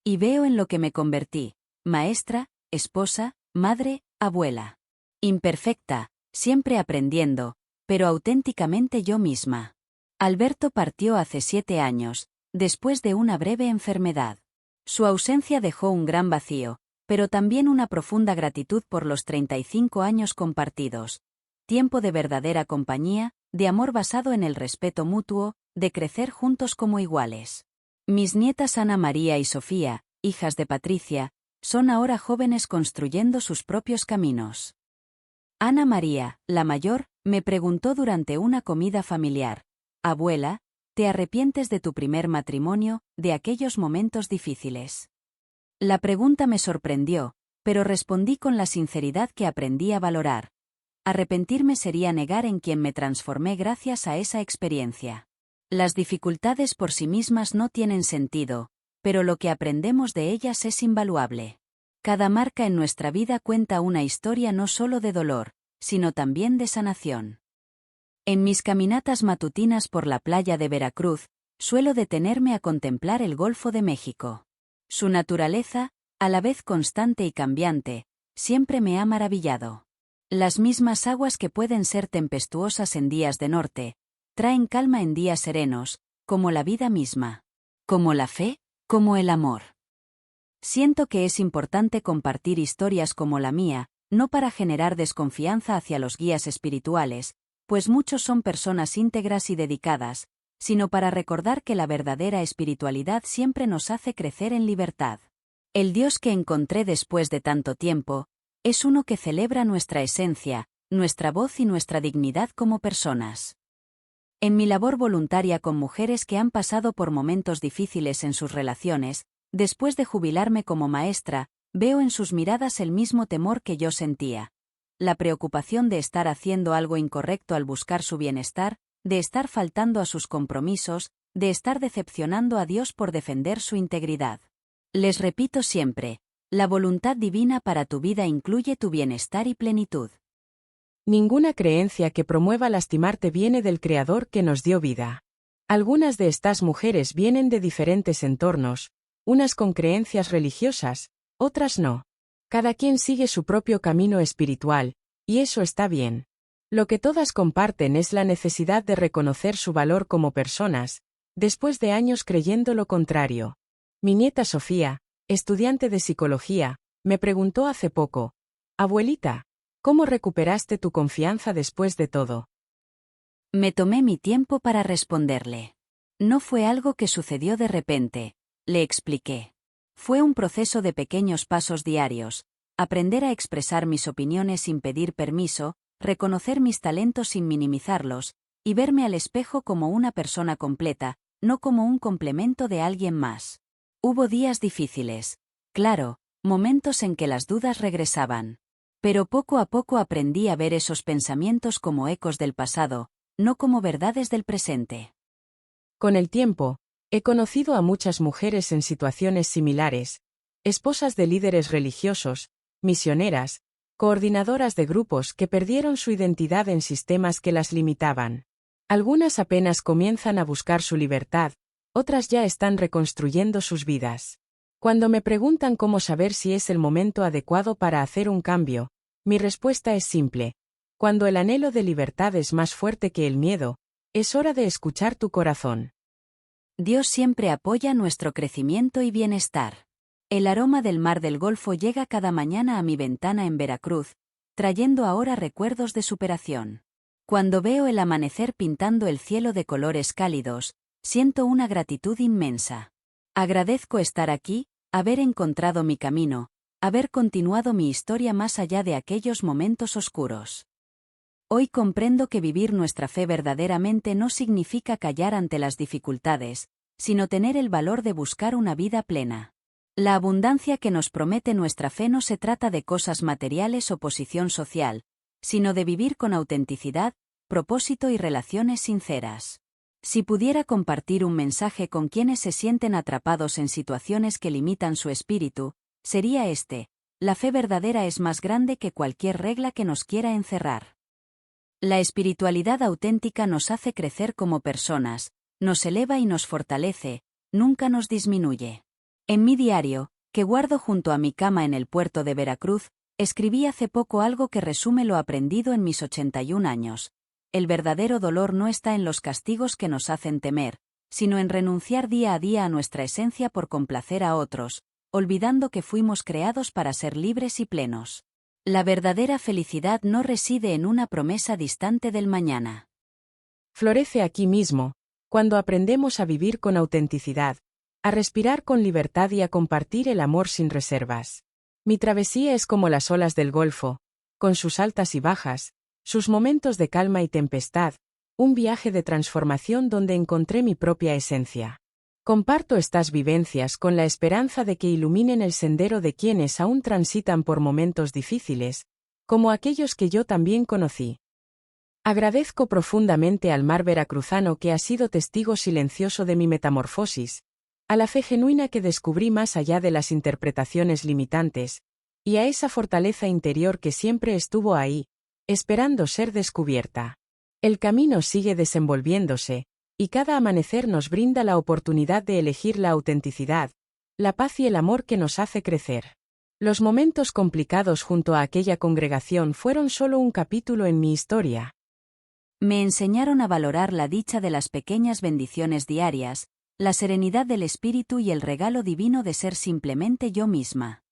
Y veo en lo que me convertí: maestra, esposa, madre, abuela. Imperfecta, siempre aprendiendo, pero auténticamente yo misma. Alberto partió hace 7 años, después de una breve enfermedad. Su ausencia dejó un gran vacío, pero también una profunda gratitud por los 35 años compartidos. Tiempo de verdadera compañía, de amor basado en el respeto mutuo, de crecer juntos como iguales. Mis nietas Ana María y Sofía, hijas de Patricia, son ahora jóvenes construyendo sus propios caminos. Ana María, la mayor, me preguntó durante una comida familiar: «Abuela, ¿te arrepientes de tu primer matrimonio, de aquellos momentos difíciles?». La pregunta me sorprendió, pero respondí con la sinceridad que aprendí a valorar. Arrepentirme sería negar en quien me transformé gracias a esa experiencia. Las dificultades por sí mismas no tienen sentido, pero lo que aprendemos de ellas es invaluable. Cada marca en nuestra vida cuenta una historia no solo de dolor, sino también de sanación. En mis caminatas matutinas por la playa de Veracruz, suelo detenerme a contemplar el Golfo de México. Su naturaleza, a la vez constante y cambiante, siempre me ha maravillado. Las mismas aguas que pueden ser tempestuosas en días de norte, traen calma en días serenos, como la vida misma. Como la fe, como el amor. Siento que es importante compartir historias como la mía, no para generar desconfianza hacia los guías espirituales, pues muchos son personas íntegras y dedicadas, sino para recordar que la verdadera espiritualidad siempre nos hace crecer en libertad. El Dios que encontré después de tanto tiempo, es uno que celebra nuestra esencia, nuestra voz y nuestra dignidad como personas. En mi labor voluntaria con mujeres que han pasado por momentos difíciles en sus relaciones, después de jubilarme como maestra, veo en sus miradas el mismo temor que yo sentía. La preocupación de estar haciendo algo incorrecto al buscar su bienestar, de estar faltando a sus compromisos, de estar decepcionando a Dios por defender su integridad. Les repito siempre, la voluntad divina para tu vida incluye tu bienestar y plenitud. Ninguna creencia que promueva lastimarte viene del Creador que nos dio vida. Algunas de estas mujeres vienen de diferentes entornos, unas con creencias religiosas, otras no. Cada quien sigue su propio camino espiritual, y eso está bien. Lo que todas comparten es la necesidad de reconocer su valor como personas, después de años creyendo lo contrario. Mi nieta Sofía, estudiante de psicología, me preguntó hace poco: «Abuelita, ¿cómo recuperaste tu confianza después de todo?». Me tomé mi tiempo para responderle. No fue algo que sucedió de repente, le expliqué. Fue un proceso de pequeños pasos diarios: aprender a expresar mis opiniones sin pedir permiso, reconocer mis talentos sin minimizarlos, y verme al espejo como una persona completa, no como un complemento de alguien más. Hubo días difíciles, claro, momentos en que las dudas regresaban. Pero poco a poco aprendí a ver esos pensamientos como ecos del pasado, no como verdades del presente. Con el tiempo, he conocido a muchas mujeres en situaciones similares, esposas de líderes religiosos, misioneras, coordinadoras de grupos que perdieron su identidad en sistemas que las limitaban. Algunas apenas comienzan a buscar su libertad, otras ya están reconstruyendo sus vidas. Cuando me preguntan cómo saber si es el momento adecuado para hacer un cambio, mi respuesta es simple: cuando el anhelo de libertad es más fuerte que el miedo, es hora de escuchar tu corazón. Dios siempre apoya nuestro crecimiento y bienestar. El aroma del mar del Golfo llega cada mañana a mi ventana en Veracruz, trayendo ahora recuerdos de superación. Cuando veo el amanecer pintando el cielo de colores cálidos, siento una gratitud inmensa. Agradezco estar aquí, haber encontrado mi camino, haber continuado mi historia más allá de aquellos momentos oscuros. Hoy comprendo que vivir nuestra fe verdaderamente no significa callar ante las dificultades, sino tener el valor de buscar una vida plena. La abundancia que nos promete nuestra fe no se trata de cosas materiales o posición social, sino de vivir con autenticidad, propósito y relaciones sinceras. Si pudiera compartir un mensaje con quienes se sienten atrapados en situaciones que limitan su espíritu, sería este: la fe verdadera es más grande que cualquier regla que nos quiera encerrar. La espiritualidad auténtica nos hace crecer como personas, nos eleva y nos fortalece, nunca nos disminuye. En mi diario, que guardo junto a mi cama en el puerto de Veracruz, escribí hace poco algo que resume lo aprendido en mis 81 años. El verdadero dolor no está en los castigos que nos hacen temer, sino en renunciar día a día a nuestra esencia por complacer a otros, olvidando que fuimos creados para ser libres y plenos. La verdadera felicidad no reside en una promesa distante del mañana. Florece aquí mismo, cuando aprendemos a vivir con autenticidad, a respirar con libertad y a compartir el amor sin reservas. Mi travesía es como las olas del Golfo, con sus altas y bajas, sus momentos de calma y tempestad, un viaje de transformación donde encontré mi propia esencia. Comparto estas vivencias con la esperanza de que iluminen el sendero de quienes aún transitan por momentos difíciles, como aquellos que yo también conocí. Agradezco profundamente al mar veracruzano que ha sido testigo silencioso de mi metamorfosis, a la fe genuina que descubrí más allá de las interpretaciones limitantes, y a esa fortaleza interior que siempre estuvo ahí, esperando ser descubierta. El camino sigue desenvolviéndose, y cada amanecer nos brinda la oportunidad de elegir la autenticidad, la paz y el amor que nos hace crecer. Los momentos complicados junto a aquella congregación fueron solo un capítulo en mi historia. Me enseñaron a valorar la dicha de las pequeñas bendiciones diarias, la serenidad del espíritu y el regalo divino de ser simplemente yo misma.